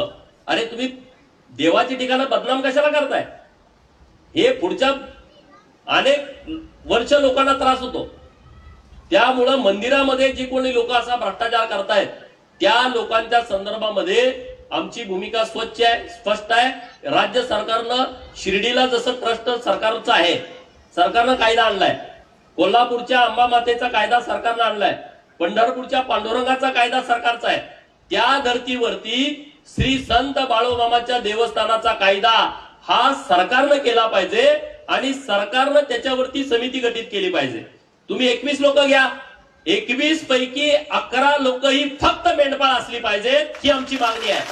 अरे तुम्ही देवाची ठिकाणं बदनाम कशाला करताय? हे पुढच्या अनेक वर्ष लोकांना त्रास होतो. त्यामुळं मंदिरामध्ये जी कोणी लोक असा भ्रष्टाचार करतायत त्या लोकांच्या संदर्भामध्ये आमची भूमिका स्वच्छ आहे, स्पष्ट आहे. राज्य सरकारनं शिर्डीला जसं ट्रस्ट सरकारचं आहे, सरकारनं कायदा आणलाय. कोल्हापूरच्या अंबामातेचा कायदा सरकारनं आणलाय. पंढरपूरच्या पांडुरंगाचा कायदा सरकारचा आहे. त्या धर्तीवरती श्री संत बाळूमामाच्या देवस्थानाचा कायदा हा सरकारनं केला पाहिजे आणि सरकारनं त्याच्यावरती समिती गठीत केली पाहिजे. तुम्ही 21 लोक घ्या, 21 पैकी 11 लोक ही फक्त मेंढपाळ असली पाहिजेत, ही आमची मागणी आहे.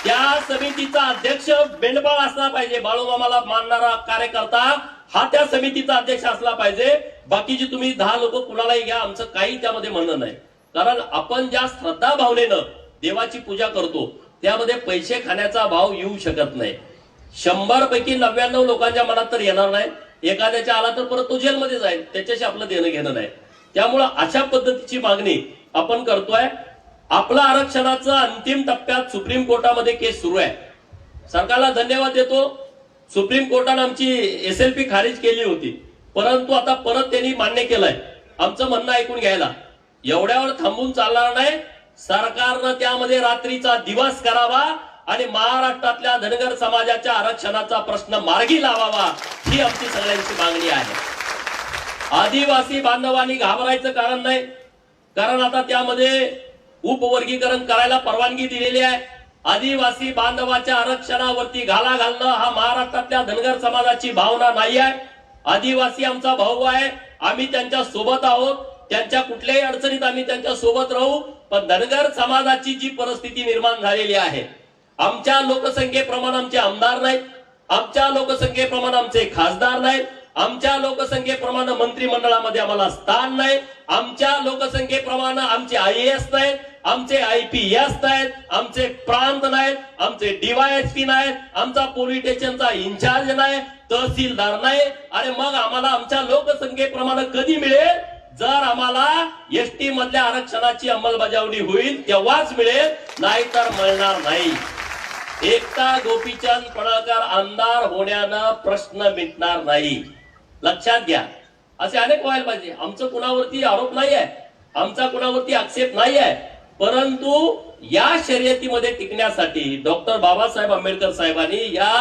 त्या समितीचा अध्यक्ष मेंढपाळ असला पाहिजे. बाळूमामाला मानणारा कार्यकर्ता हा त्या समितीचा अध्यक्ष असला पाहिजे. बाकीची तुम्ही 10 लोक कुणालाही घ्या, आमचं काही त्यामध्ये म्हणणं नाही. कारण आपण ज्या श्रद्धा भावनेनं देवाची पूजा करतो त्यामध्ये पैसे खाण्याचा भाव येऊ शकत नाही. 100 पैकी 99 लोकांच्या मनात तर येणार नाही. एखाद्याच्या आला तर परत तो जेलमध्ये जाईल, त्याच्याशी आपलं देणं घेणं नाही. त्यामुळं अशा पद्धतीची मागणी आपण करतोय. आपलं आरक्षणाचं अंतिम टप्प्यात सुप्रीम कोर्टामध्ये केस सुरू आहे. सरकारला धन्यवाद देतो, सुप्रीम कोर्टाने आमची SLP खारिज केली होती, परंतु आता परत त्यांनी मान्य केलंय आमचं म्हणणं ऐकून घ्यायला. एवढ्यावर थांबून चालणार नाही. सरकारनं त्यामध्ये रात्रीचा दिवस करावा आणि महाराष्ट्रातल्या धनगर समाजाच्या आरक्षणाचा प्रश्न मार्गी लावावा, ही आमची सगळ्यांची मागणी आहे. आदिवासी बांधवांनी घाबरायचं कारण नाही, कारण आता त्यामध्ये उपवर्गीकरण करायला परवानगी दिलेली आहे. आदिवासी बांधवाच्या आरक्षणावरती घाला घालणं हा महाराष्ट्रातल्या धनगर समाजाची भावना नाही आहे. आदिवासी आमचा भाऊ आहे, आम्ही त्यांच्या सोबत आहोत, त्यांच्या कुठल्याही अडचणीत आम्ही त्यांच्या सोबत राहू. पण धनगर समाजाची जी परिस्थिती निर्माण झालेली आहे, आमच्या लोकसंख्येप्रमाणे आमचे आमदार नाहीत, आमच्या लोकसंख्येप्रमाणे आमचे खासदार नाहीत, आमच्या लोकसंख्येप्रमाणे मंत्रिमंडळामध्ये आम्हाला स्थान नाही, आमच्या लोकसंख्येप्रमाणे आमचे IAS नाहीत, आमचे IPS नाहीत, आमचे प्रांत नाहीत, आमचे DYSP नाहीत, आमचा पोलीस स्टेशनचा इन्चार्ज नाही, तहसीलदार नाही. अरे मग आम्हाला आमच्या लोकसंख्येप्रमाणे कधी मिळेल? जर आम्हाला ST मधल्या आरक्षणाची अंमलबजावणी होईल तेव्हाच मिळेल, नाहीतर मिळणार नाही. एकता गोपीचंद पडळकर आमदार होण्यानं प्रश्न मिटणार नाही, लक्षात घ्या. असे अनेक व्हायला पाहिजे. आमचं कुणावरती आरोप नाही आहे, आमचा कुणावरती आक्षेप नाही आहे, परंतु या शर्यतीमध्ये टिकण्यासाठी डॉक्टर बाबासाहेब आंबेडकर साहेबांनी या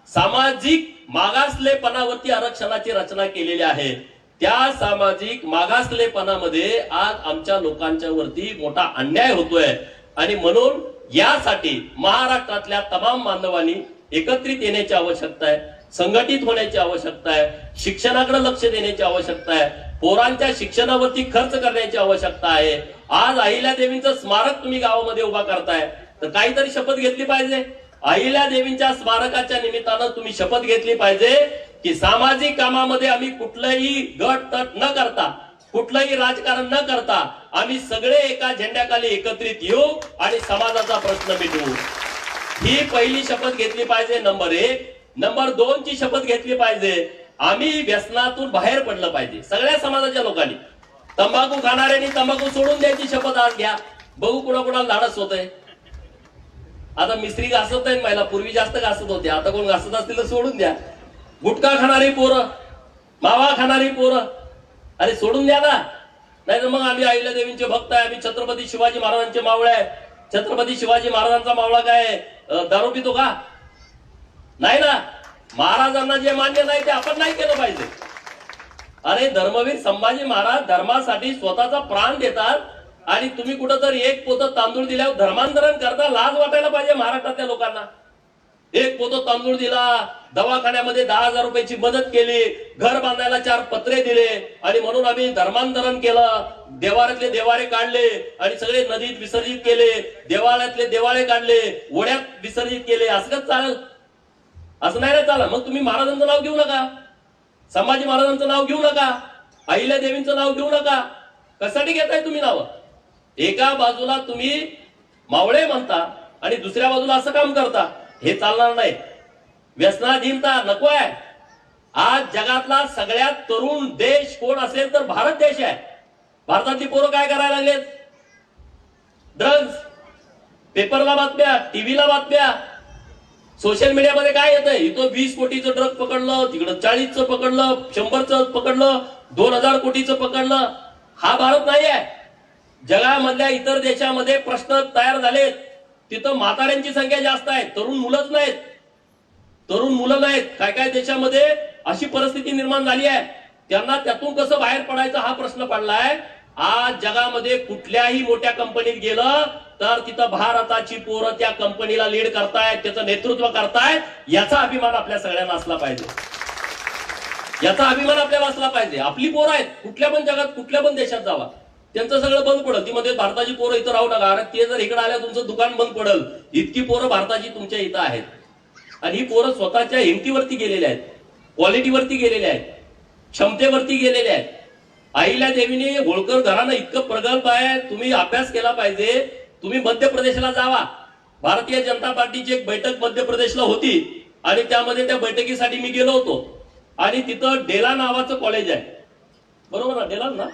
सामाजिक मागासलेपणावरती आरक्षणाची रचना केलेली आहे. त्या सामाजिक मागासलेपणामध्ये आज आमच्या लोकांच्या वरती मोठा अन्याय होतोय आणि म्हणून यासाठी महाराष्ट्रातल्या तमाम बांधवांनी एकत्रित येण्याची आवश्यकता आहे, संघटित होण्याची आवश्यकता आहे, शिक्षणाकडे लक्ष देण्याची आवश्यकता आहे, पोरांच्या शिक्षणावरती खर्च करण्याची आवश्यकता आहे. आज अहिल्यादेवींचं स्मारक तुम्ही गावामध्ये उभा करताय तर काहीतरी शपथ घेतली पाहिजे. अहिल्यादेवींच्या स्मारकाच्या निमित्तानं तुम्ही शपथ घेतली पाहिजे की सामाजिक कामामध्ये आम्ही कुठलंही गट तट न करता, कुठलंही राजकारण न करता आम्ही सगळे एका झेंड्याखाली एकत्रित येऊ आणि समाजाचा प्रश्न मिटवू. ही पहिली शपथ घेतली पाहिजे. नंबर 1. नंबर 2 ची शपथ घेतली पाहिजे, आम्ही व्यसनातून बाहेर पडलं पाहिजे. सगळ्या समाजाच्या लोकांनी तंबाखू खाणाऱ्यांनी तंबाखू सोडून द्यायची शपथ आज घ्या. बघू कुणाकुणाला धाडस होत आहे. आता मिस्त्री घासत नाही महिला, पूर्वी जास्त घासत होते, आता कोण घासत असतील तर सोडून द्या. गुटखा खाणारी पोरं, मावा खाणारी पोरं, अरे सोडून द्या ना. नाही तर मग आम्ही अहिल्यादेवींचे भक्त आहे, आम्ही छत्रपती शिवाजी महाराजांचे मावळे आहे. छत्रपती शिवाजी महाराजांचा मावळा काय दारू पितो का? नाही ना. महाराजांना जे मान्य नाही ते आपण नाही केलं पाहिजे. अरे धर्मवीर संभाजी महाराज धर्मासाठी स्वतःचा प्राण देतात आणि तुम्ही कुठं तर एक पोतं तांदूळ दिल्यावर धर्मांतरण करता. लाज वाटायला पाहिजे महाराष्ट्रातल्या लोकांना. एक पोतं तांदूळ दिला, दवाखान्यामध्ये 10,000 रुपयाची मदत केली, घर बांधायला 4 पत्रे दिले आणि म्हणून आम्ही धर्मांतरण केलं. देवाऱ्यातले देवारे काढले आणि सगळे नदीत विसर्जित केले, देवाळ्यातले देवाळे काढले, ओढ्यात विसर्जित केले. असं कसं चालेल? असं नाही रे चालेल. मग तुम्ही महाराजांचं नाव घेऊ नका, संभाजी महाराजांचं नाव घेऊ नका, अहिल्यादेवींचं नाव घेऊ नका. कशासाठी घेताय तुम्ही नाव? एका बाजूला तुम्ही मावळे म्हणता आणि दुसऱ्या बाजूला असं काम करता, हे चालणार नाही. व्यसनाधीनता नको आहे. आज जगातला सगळ्यात तरुण देश कोण असेल तर भारत देश आहे. भारतातली पोरं काय करायला लागलेत? ड्रग्ज. पेपरला बातम्या, टीव्हीला बातम्या, सोशल मीडियामध्ये काय येतंय? इथं 20 कोटीचं ड्रग पकडलं, तिकडं 40चं पकडलं, 100चं पकडलं, 2000 कोटीचं पकडलं. हा भारत नाही आहे. जगामधल्या इतर देशामध्ये प्रश्न तयार झालेत, तिथं म्हाताऱ्यांची संख्या जास्त आहे, तरुण मुलंच नाहीत, तरुण मुलं नाहीत. काय काय देशामध्ये अशी परिस्थिती निर्माण झाली आहे, त्यांना त्यातून कसं बाहेर पडायचं हा प्रश्न पडलाय. आज जगामध्ये कुठल्याही मोठ्या कंपनीत गेलं तर तिथं भारताची पोरं त्या कंपनीला लीड करतायत, त्याचं नेतृत्व करतायत. याचा अभिमान आपल्या सगळ्यांना असला पाहिजे. याचा अभिमान आपल्याला असला पाहिजे. आपली पोरं आहेत, कुठल्या पण जगात कुठल्या पण देशात जावा, त्यांचं सगळं बंद पडल. ती मध्ये भारताची पोरं इथं राहू नका, अरे ते जर इकडे आल्या तुमचं दुकान बंद पडल. इतकी पोरं भारताची तुमच्या इथं आहेत आणि ही पोरं स्वतःच्या हिमतीवरती गेलेल्या आहेत, क्वालिटीवरती गेलेल्या आहेत, क्षमतेवरती गेलेल्या आहेत. अहिल्यादेवीने होळकर घराणं इतकं प्रगल्भ आहे, तुम्ही अभ्यास केला पाहिजे. तुम्ही मध्य प्रदेशला जावा. भारतीय जनता पार्टीची एक बैठक मध्य प्रदेशला होती आणि त्यामध्ये त्या बैठकीसाठी मी गेलो होतो आणि तिथं डेला नावाचं कॉलेज आहे, बरोबर ना? डेला ना?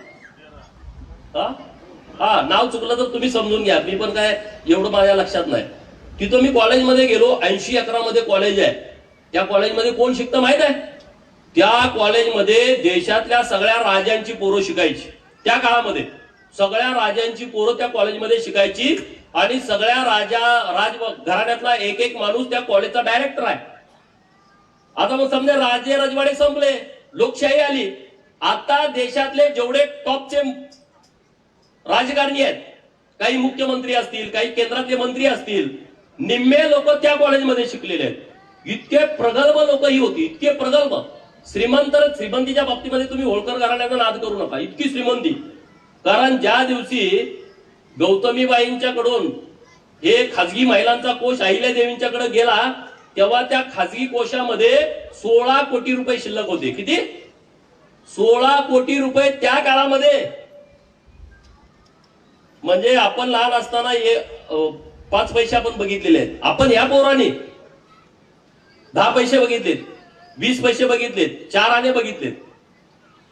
हा, नाव चुकलं तर तुम्ही समजून घ्या, मी पण काय एवढं माझ्या लक्षात नाही. तिथं मी कॉलेजमध्ये गेलो. 80-11 मध्ये कॉलेज आहे. त्या कॉलेजमध्ये कोण शिकतं माहित आहे? त्या कॉलेजमध्ये देशातल्या सगळ्या राजांची पोरं शिकायची. त्या काळामध्ये सगळ्या राजांची पोरं त्या कॉलेजमध्ये शिकायची आणि सगळ्या राज घराण्यातला एक एक माणूस त्या कॉलेजचा डायरेक्टर आहे. आता मग समजा राजे रजवाडे संपले, लोकशाही आली. आता देशातले जेवढे टॉपचे राजकारणी आहेत, काही मुख्यमंत्री असतील, काही केंद्रातले मंत्री असतील, निम्मे लोक त्या कॉलेजमध्ये शिकलेले आहेत. इतके प्रगल्भ लोक ही होती, इतके प्रगल्भ. श्रीमंतीच्या बाबतीमध्ये तुम्ही होळकर घराण्याचा नाद करू नका, इतकी श्रीमंती. कारण ज्या दिवशी गौतमीबाईंच्याकडून हे खाजगी महिलांचा कोष अहिल्या देवींच्याकडे गेला, तेव्हा त्या खाजगी कोशामध्ये 16 कोटी रुपये शिल्लक होते. किती? 16 कोटी रुपये त्या काळामध्ये. म्हणजे आपण लहान असताना 5 पैसे आपण बघितलेले आहेत. आपण या पोराने 10 पैसे बघितलेत, 20 पैसे बघितलेत, 4 आणे बघितलेत.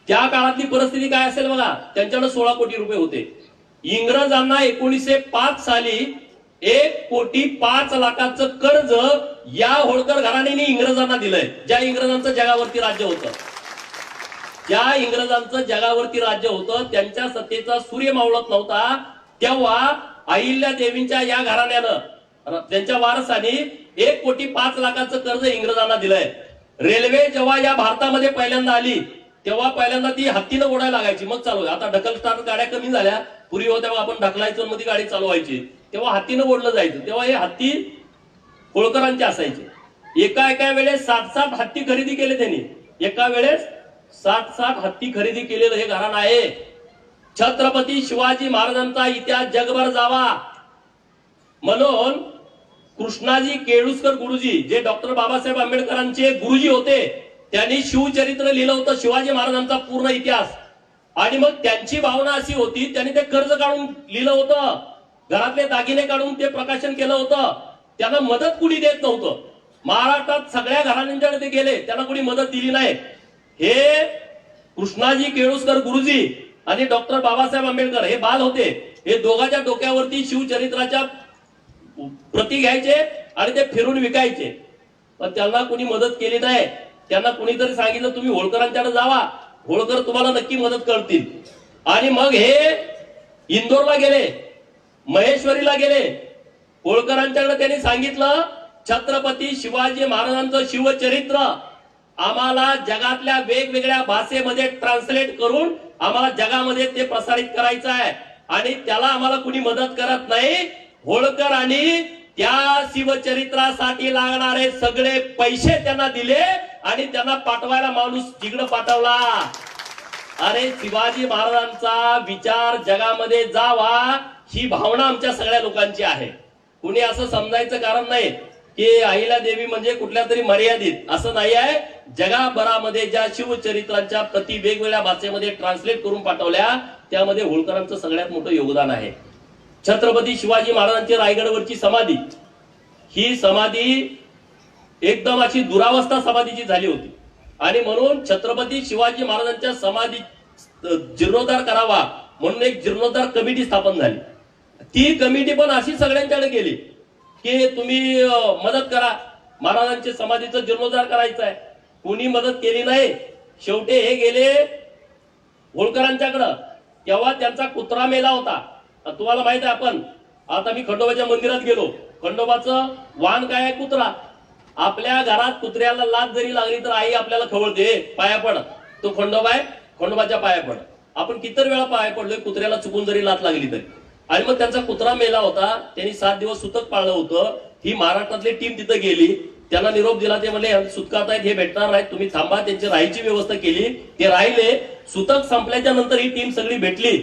त्या काळातली परिस्थिती काय असेल बघा. त्यांच्याकडे 16 कोटी रुपये होते. इंग्रजांना 1905 साली 1,05,00,000चं कर्ज या होळकर घराण्याने इंग्रजांना दिलंय. ज्या इंग्रजांचं जगावरती राज्य होतं, ज्या इंग्रजांचं जगावरती राज्य होतं, त्यांच्या सत्तेचा सूर्य मावळत नव्हता, तेव्हा अहिल्या देवींच्या या घराण्यानं, त्यांच्या वारसाने 1,05,00,000चं कर्ज इंग्रजांना दिलंय. रेल्वे जेव्हा या भारतामध्ये पहिल्यांदा आली, तेव्हा पहिल्यांदा ती हत्तीनं ओढायला लागायची, मग चालू. आता ढकल स्टार्ट गाड्या कमी झाल्या, पूर्वी होत्या आपण ढकलायचो मध्ये गाडी चालवायची, तेव्हा हत्तीनं ओढलं जायचं. तेव्हा हे हत्ती होळकरांचे असायचे. एका वेळेस 60 हत्ती खरेदी केले त्यांनी. एका वेळेस 60 हत्ती खरेदी केलेलं हे घराणं आहे. छत्रपती शिवाजी महाराजांचा इतिहास जगभर जावा म्हणून कृष्णाजी केळुसकर गुरुजी, जे डॉक्टर बाबासाहेब आंबेडकरांचे गुरुजी होते, त्यांनी शिवचरित्र लिहिलं होतं, शिवाजी महाराजांचा पूर्ण इतिहास. आणि मग त्यांची भावना अशी होती, त्यांनी ते कर्ज काढून लिहिलं होतं, घरातले दागिने काढून ते प्रकाशन केलं होतं. त्यांना मदत कुणी देत नव्हतं. महाराष्ट्रात सगळ्या घराण्यांच्याकडे ते गेले, त्यांना कुणी मदत दिली नाही. हे कृष्णाजी केळुसकर गुरुजी आणि डॉक्टर बाबासाहेब आंबेडकर हे बाल होते. हे दोघांच्या डोक्यावरती शिवचरित्राच्या प्रती घ्यायचे आणि ते फिरून विकायचे. पण त्यांना कुणी मदत केली नाही. त्यांना कुणीतरी सांगितलं तुम्ही होळकरांच्याकडे जावा, होळकर तुम्हाला नक्की मदत करतील. आणि मग हे इंदोरला गेले, महेश्वरीला गेले. होळकरांच्याकडे त्यांनी सांगितलं छत्रपती शिवाजी महाराजांचं शिवचरित्र आम्हाला जगातल्या वेगवेगळ्या भाषेमध्ये ट्रान्सलेट करून आम्हाला जगामध्ये ते प्रसारित करायचं आहे आणि त्याला आम्हाला कुणी मदत करत नाही. होळकर आणि त्या शिवचरित्रासाठी लागणारे सगळे पैसे त्यांना दिले आणि त्यांना पाठवायला माणूस तिकडं पाठवला. अरे शिवाजी महाराजांचा विचार जगामध्ये जावा ही भावना आमच्या सगळ्या लोकांची आहे. कुणी असं समजायचं कारण नाही की अहिल्या देवी म्हणजे कुठल्या तरी मर्यादित, असं नाही आहे. जगाभरामध्ये ज्या शिवचरित्रांच्या प्रति वेगवेगळ्या भाषेमध्ये ट्रान्सलेट करून पाठवल्या, त्यामध्ये होळकरांचं सगळ्यात मोठं योगदान आहे. छत्रपती शिवाजी महाराजांची रायगडवरची समाधी, ही समाधी एकदम अशी दुरावस्था समाधीची झाली होती आणि म्हणून छत्रपती शिवाजी महाराजांच्या समाधी जीर्णोद्धार करावा म्हणून एक जीर्णोद्धार कमिटी स्थापन झाली. ती कमिटी पण अशी सगळ्यांच्याकडे गेली की तुम्ही मदत करा, महाराजांच्या समाधीचं जीर्णोद्धार करायचं आहे. कोणी मदत केली नाही. शेवटी हे गेले होळकरांच्याकडं. तेव्हा त्यांचा कुत्रा मेला होता. तुम्हाला माहित आहे, आपण आता मी खंडोबाच्या मंदिरात गेलो, खंडोबाचं वाहन काय आहे? कुत्रा. आपल्या घरात कुत्र्याला लात जरी लागली तर आई आपल्याला खवळते, पाया पड, तो खंडोबा आहे, खंडोबाच्या पाया पड. आपण किती वेळा पाया पडलोय कुत्र्याला चुकून जरी लात लागली तरी. आणि मग त्यांचा कुत्रा मेला होता. त्यांनी 7 दिवस सुतक पाळलं होतं. ही महाराष्ट्रातली टीम तिथं गेली, त्यांना निरोप दिला. ते म्हणले सुतकात आहेत, हे भेटणार नाहीत, तुम्ही थांबा. त्यांची राहायची व्यवस्था केली, ते राहिले. सुतक संपल्याच्या नंतर ही टीम सगळी भेटली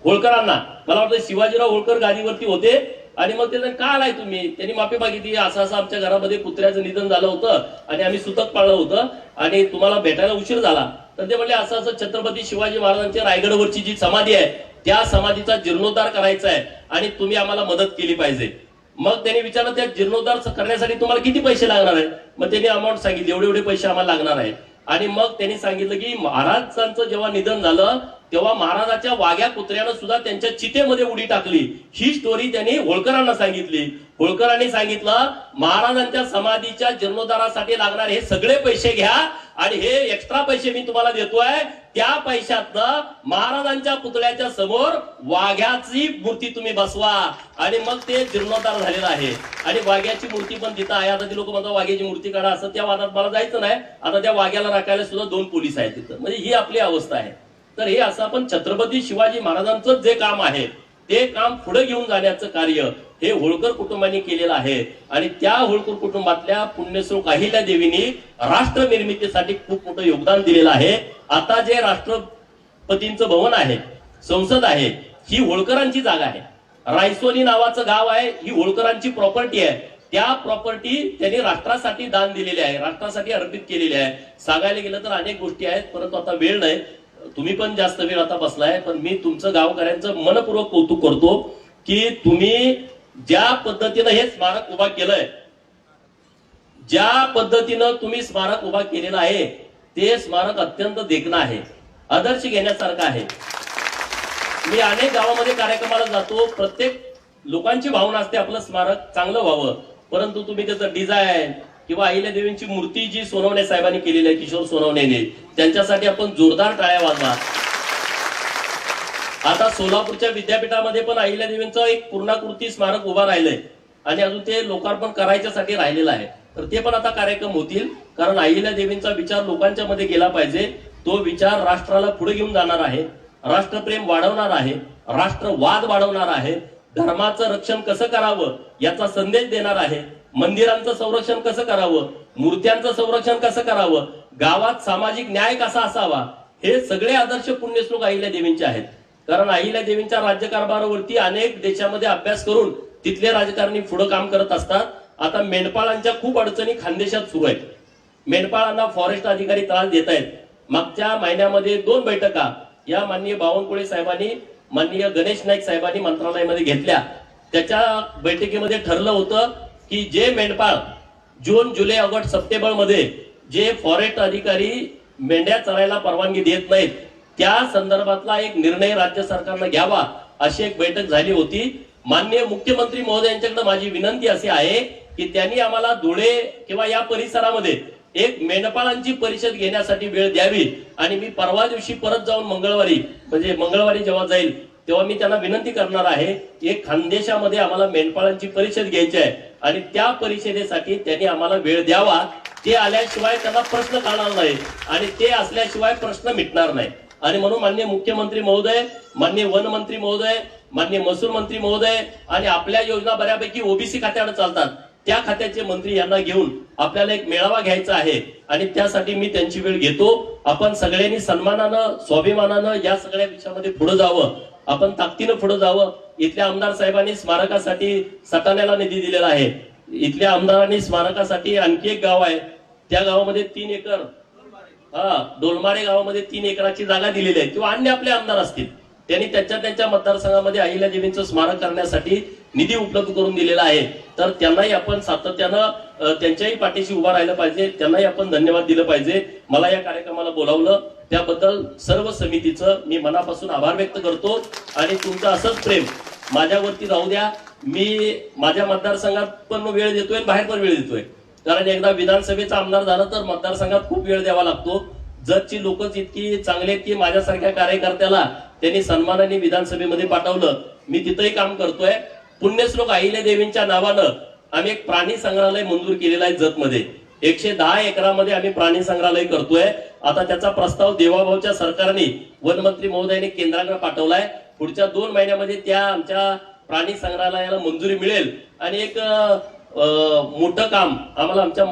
होळकरांना. मला वाटतं शिवाजीराव होळकर गादीवरती होते आणि मग ते का आलाय तुम्ही? त्यांनी माफी मागितली, असं असं आमच्या घरामध्ये कुत्र्याचं निधन झालं होतं आणि आम्ही सुतक पाळलं होतं आणि तुम्हाला भेटायला उशीर झाला. तर ते म्हणले असं असं छत्रपती शिवाजी महाराजांच्या रायगडवरची जी समाधी आहे त्या समाधीचा जीर्णोद्धार करायचा आहे आणि तुम्ही आम्हाला मदत केली पाहिजे. मग त्यांनी विचारलं त्या जीर्णोद्धार करण्यासाठी तुम्हाला किती पैसे लागणार आहेत. मग त्यांनी अमाऊंट सांगितली, एवढे एवढे पैसे आम्हाला लागणार आहेत. आणि मग त्यांनी सांगितलं की महाराजांचं जेव्हा निधन झालं तेव्हा महाराजाच्या वाघ्या कुत्र्यानं सुद्धा त्यांच्या चितेमध्ये उडी टाकली. ही स्टोरी त्यांनी होळकरांना सांगितली. होळकरांनी सांगितलं महाराजांच्या समाधीच्या जीर्णोद्धारासाठी लागणारे हे सगळे पैसे घ्या आणि हे एक्स्ट्रा पैसे मी तुम्हाला देतोय, त्या पैशातनं महाराजांच्या पुतळ्याच्या समोर वाघ्याची मूर्ती तुम्ही बसवा. आणि मग ते जीर्णोद्धार झालेला आहे. आणि वाघ्याची मूर्ती पण तिथं आहे. आता ती लोक म्हणतात वाघ्याची मूर्ती काढा, असं त्या वादात मला जायचं नाही. आता त्या वाघ्याला राखायला सुद्धा 2 पोलीस आहेत तिथं. म्हणजे ही आपली अवस्था आहे. तर हे असं आपण छत्रपती शिवाजी महाराजांचं जे काम आहे ते काम पुढे घेऊन जाण्याचं कार्य हे होळकर कुटुंबाने केलेलं आहे. आणि त्या होळकर कुटुंबातल्या पुण्यश्लोक अहिल्या देवींनी राष्ट्र निर्मितीसाठी खूप मोठं योगदान दिलेलं आहे. आता जे राष्ट्रपतींचं भवन आहे, संसद आहे, ही होळकरांची जागा आहे. रायसोनी नावाचं गाव आहे, ही होळकरांची प्रॉपर्टी आहे. त्या प्रॉपर्टी त्यांनी राष्ट्रासाठी दान दिलेली आहे, राष्ट्रासाठी अर्पित केलेली आहे. सांगायला गेलं तर अनेक गोष्टी आहेत, परंतु आता वेळ नाही. तुम्ही पण जास्त वेळ आता बसलाय, पण मी तुमचं गावकऱ्यांचं मनपूर्वक कौतुक करतो की तुम्ही ज्या पद्धतीनं हे स्मारक उभा केलंय, ज्या पद्धतीनं तुम्ही स्मारक उभा केलेलं आहे ते स्मारक अत्यंत देखणं आहे, आदर्श घेण्यासारखं आहे. मी अनेक गावामध्ये कार्यक्रमाला जातो, प्रत्येक लोकांची भावना असते आपलं स्मारक चांगलं व्हावं, परंतु तुम्ही त्याचं डिझाईन किंवा अहिल्या देवींची मूर्ती जी सोनवणे साहेबांनी केलेली आहे, किशोर सोनवणेने, त्यांच्यासाठी आपण जोरदार टाळ्या वाजवा. आता सोलापूरच्या विद्यापीठामध्ये पण अहिल्या देवींचं एक पूर्णाकृती स्मारक उभा राहिलंय आणि अजून ते लोकार्पण करायच्यासाठी राहिलेलं आहे. तर ते पण आता कार्यक्रम होतील, कारण अहिल्या देवींचा विचार लोकांच्या मध्ये गेला पाहिजे. तो विचार राष्ट्राला पुढे घेऊन जाणार आहे, राष्ट्रप्रेम वाढवणार आहे, राष्ट्रवाद वाढवणार आहे, धर्माचं रक्षण कसं करावं याचा संदेश देणार आहे, मंदिरांचं संरक्षण कसं करावं, मूर्त्यांचं संरक्षण कसं करावं, गावात सामाजिक न्याय कसा असावा, हे सगळे आदर्श पुण्यश्लोक अहिल्या देवींचे आहेत. कारण अहिल्या देवींच्या राज्यकारभारावरती अनेक देशामध्ये अभ्यास करून तिथले राजकारणी पुढे काम करत असतात. आता मेंढपाळांच्या खूप अडचणी खानदेशात सुरू आहेत. मेंढपाळांना फॉरेस्ट अधिकारी त्रास देत आहेत. मागच्या महिन्यामध्ये 2 बैठका या माननीय बावनकुळे साहेबांनी, माननीय गणेश नाईक साहेबांनी मंत्रालयामध्ये घेतल्या. त्याच्या बैठकीमध्ये ठरलं होतं की जे मेंढपाळ जून, जुलै, ऑगस्ट, सप्टेंबर मध्ये जे फॉरेस्ट अधिकारी मेंढ्या चरायला परवानगी देत नाहीत त्या संदर्भातला एक निर्णय राज्य सरकारनं घ्यावा, अशी एक बैठक झाली होती. माननीय मुख्यमंत्री महोदयांच्याकडे माझी विनंती अशी आहे की त्यांनी आम्हाला धुळे किंवा या परिसरामध्ये एक मेंढपाळांची परिषद घेण्यासाठी वेळ द्यावी. आणि मी परवा दिवशी परत जाऊन मंगळवारी जेव्हा जाईल तेव्हा मी त्यांना विनंती करणार आहे, एक खानदेशामध्ये आम्हाला मेंढपाळांची परिषद घ्यायची आहे आणि त्या परिषदेसाठी त्यांनी आम्हाला वेळ द्यावा. ते आल्याशिवाय त्यांना प्रश्न कळणार नाही आणि ते असल्याशिवाय प्रश्न मिटणार नाही. आणि म्हणून माननीय मुख्यमंत्री महोदय, माननीय वनमंत्री महोदय, माननीय महसूल मंत्री महोदय आणि आपल्या योजना बऱ्यापैकी ओबीसी खात्याकडे चालतात, त्या खात्याचे मंत्री यांना घेऊन आपल्याला एक मेळावा घ्यायचा आहे आणि त्यासाठी मी त्यांची वेळ घेतो. आपण सगळ्यांनी सन्मानानं, स्वाभिमानानं या सगळ्या विषयामध्ये पुढे जावं, आपण ताकदीनं पुढे जावं. इथल्या आमदार साहेबांनी स्मारकासाठी सटाण्याला निधी दिलेला आहे. इथल्या आमदारांनी स्मारकासाठी आणखी एक गाव आहे, त्या गावामध्ये 3 एकर, डोलमारे गावामध्ये 3 एकराची जागा दिलेली आहे. किंवा अन्य आपले आमदार असतील, त्यांनी त्यांच्या मतदारसंघामध्ये अहिल्या देवींचं स्मारक करण्यासाठी निधी उपलब्ध करून दिलेला आहे. तर त्यांनाही आपण सातत्यानं त्यांच्याही पाठीशी उभा राहिलं पाहिजे, त्यांनाही आपण धन्यवाद दिलं पाहिजे. मला या कार्यक्रमाला बोलावलं त्याबद्दल सर्व समितीचं मी मनापासून आभार व्यक्त करतो. आणि तुमचं असंच प्रेम माझ्यावरती राहू द्या. मी माझ्या मतदारसंघात पण वेळ देतोय, बाहेर पण वेळ देतोय. कारण एकदा विधानसभेचा आमदार झाला तर मतदारसंघात खूप वेळ द्यावा लागतो. जतची लोकच इतकी चांगली आहेत की माझ्यासारख्या कार्यकर्त्याला त्यांनी सन्मानाने विधानसभेमध्ये पाठवलं. मी तिथंही काम करतोय. पुण्यश्लोक अहिल्या देवींच्या नावानं आम्ही एक प्राणी संग्रहालय मंजूर केलेला आहे जतमध्ये. 110 एकरामध्ये आम्ही प्राणी संग्रहालय करतोय. आता त्याचा प्रस्ताव देवाभाऊच्या सरकारने, वनमंत्री महोदयाने केंद्राकडे पाठवलाय. पुढच्या 2 महिन्यामध्ये त्या आमच्या प्राणी संग्रहालयाला मंजुरी मिळेल आणि एक मोठं काम आम्हाला आमच्या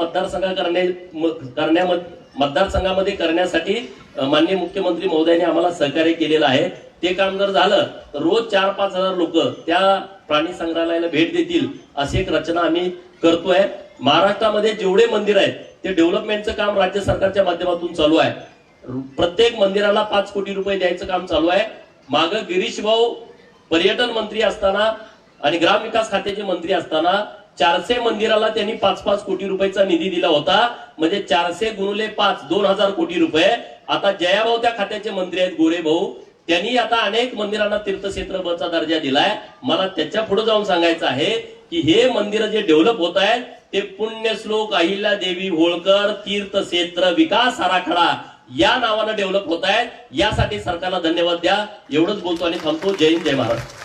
मतदारसंघामध्ये करण्यासाठी माननीय मुख्यमंत्री महोदयाने आम्हाला सहकार्य केलेलं आहे. ते काम जर झालं तर रोज 4-5 हजार लोक त्या प्राणी संग्रहालयाला भेट देतील अशी एक रचना आम्ही करतोय. महाराष्ट्रामध्ये जेवढे मंदिर आहेत ते डेव्हलपमेंटचं काम राज्य सरकारच्या माध्यमातून चालू आहे. प्रत्येक मंदिराला 5 कोटी रुपये द्यायचं काम चालू आहे. मागं गिरीश भाऊ पर्यटन मंत्री असताना आणि ग्रामविकास खात्याचे मंत्री असताना 400 मंदिराला त्यांनी 5-5 कोटी रुपयाचा निधी दिला होता. म्हणजे 400 गुणुले 5 2000 कोटी रुपये. आता जयाभाऊ त्या खात्याचे मंत्री आहेत, गोरे भाऊ, त्यांनी आता अनेक मंदिरांना तीर्थक्षेत्र ब चा दर्जा दिलाय. मला त्याच्या पुढे जाऊन सांगायचं आहे की हे मंदिर जे डेव्हलप होत आहेत ते पुण्यश्लोक अहिल्यादेवी होळकर तीर्थक्षेत्र विकास आराखडा या नावानं डेव्हलप होत आहेत. यासाठी सरकारला धन्यवाद द्या. एवढंच बोलतो आणि थांबतो. जय हिंद, जय महाराष्ट्र.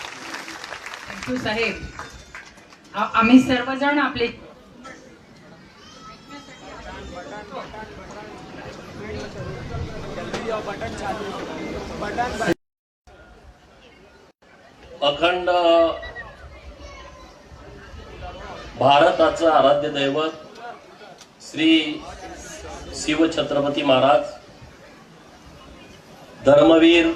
थँक्यू साहेब. आम्ही सर्वजण आपले अखंड भारताचं आराध्य दैवत श्री शिव छत्रपती महाराज, धर्मवीर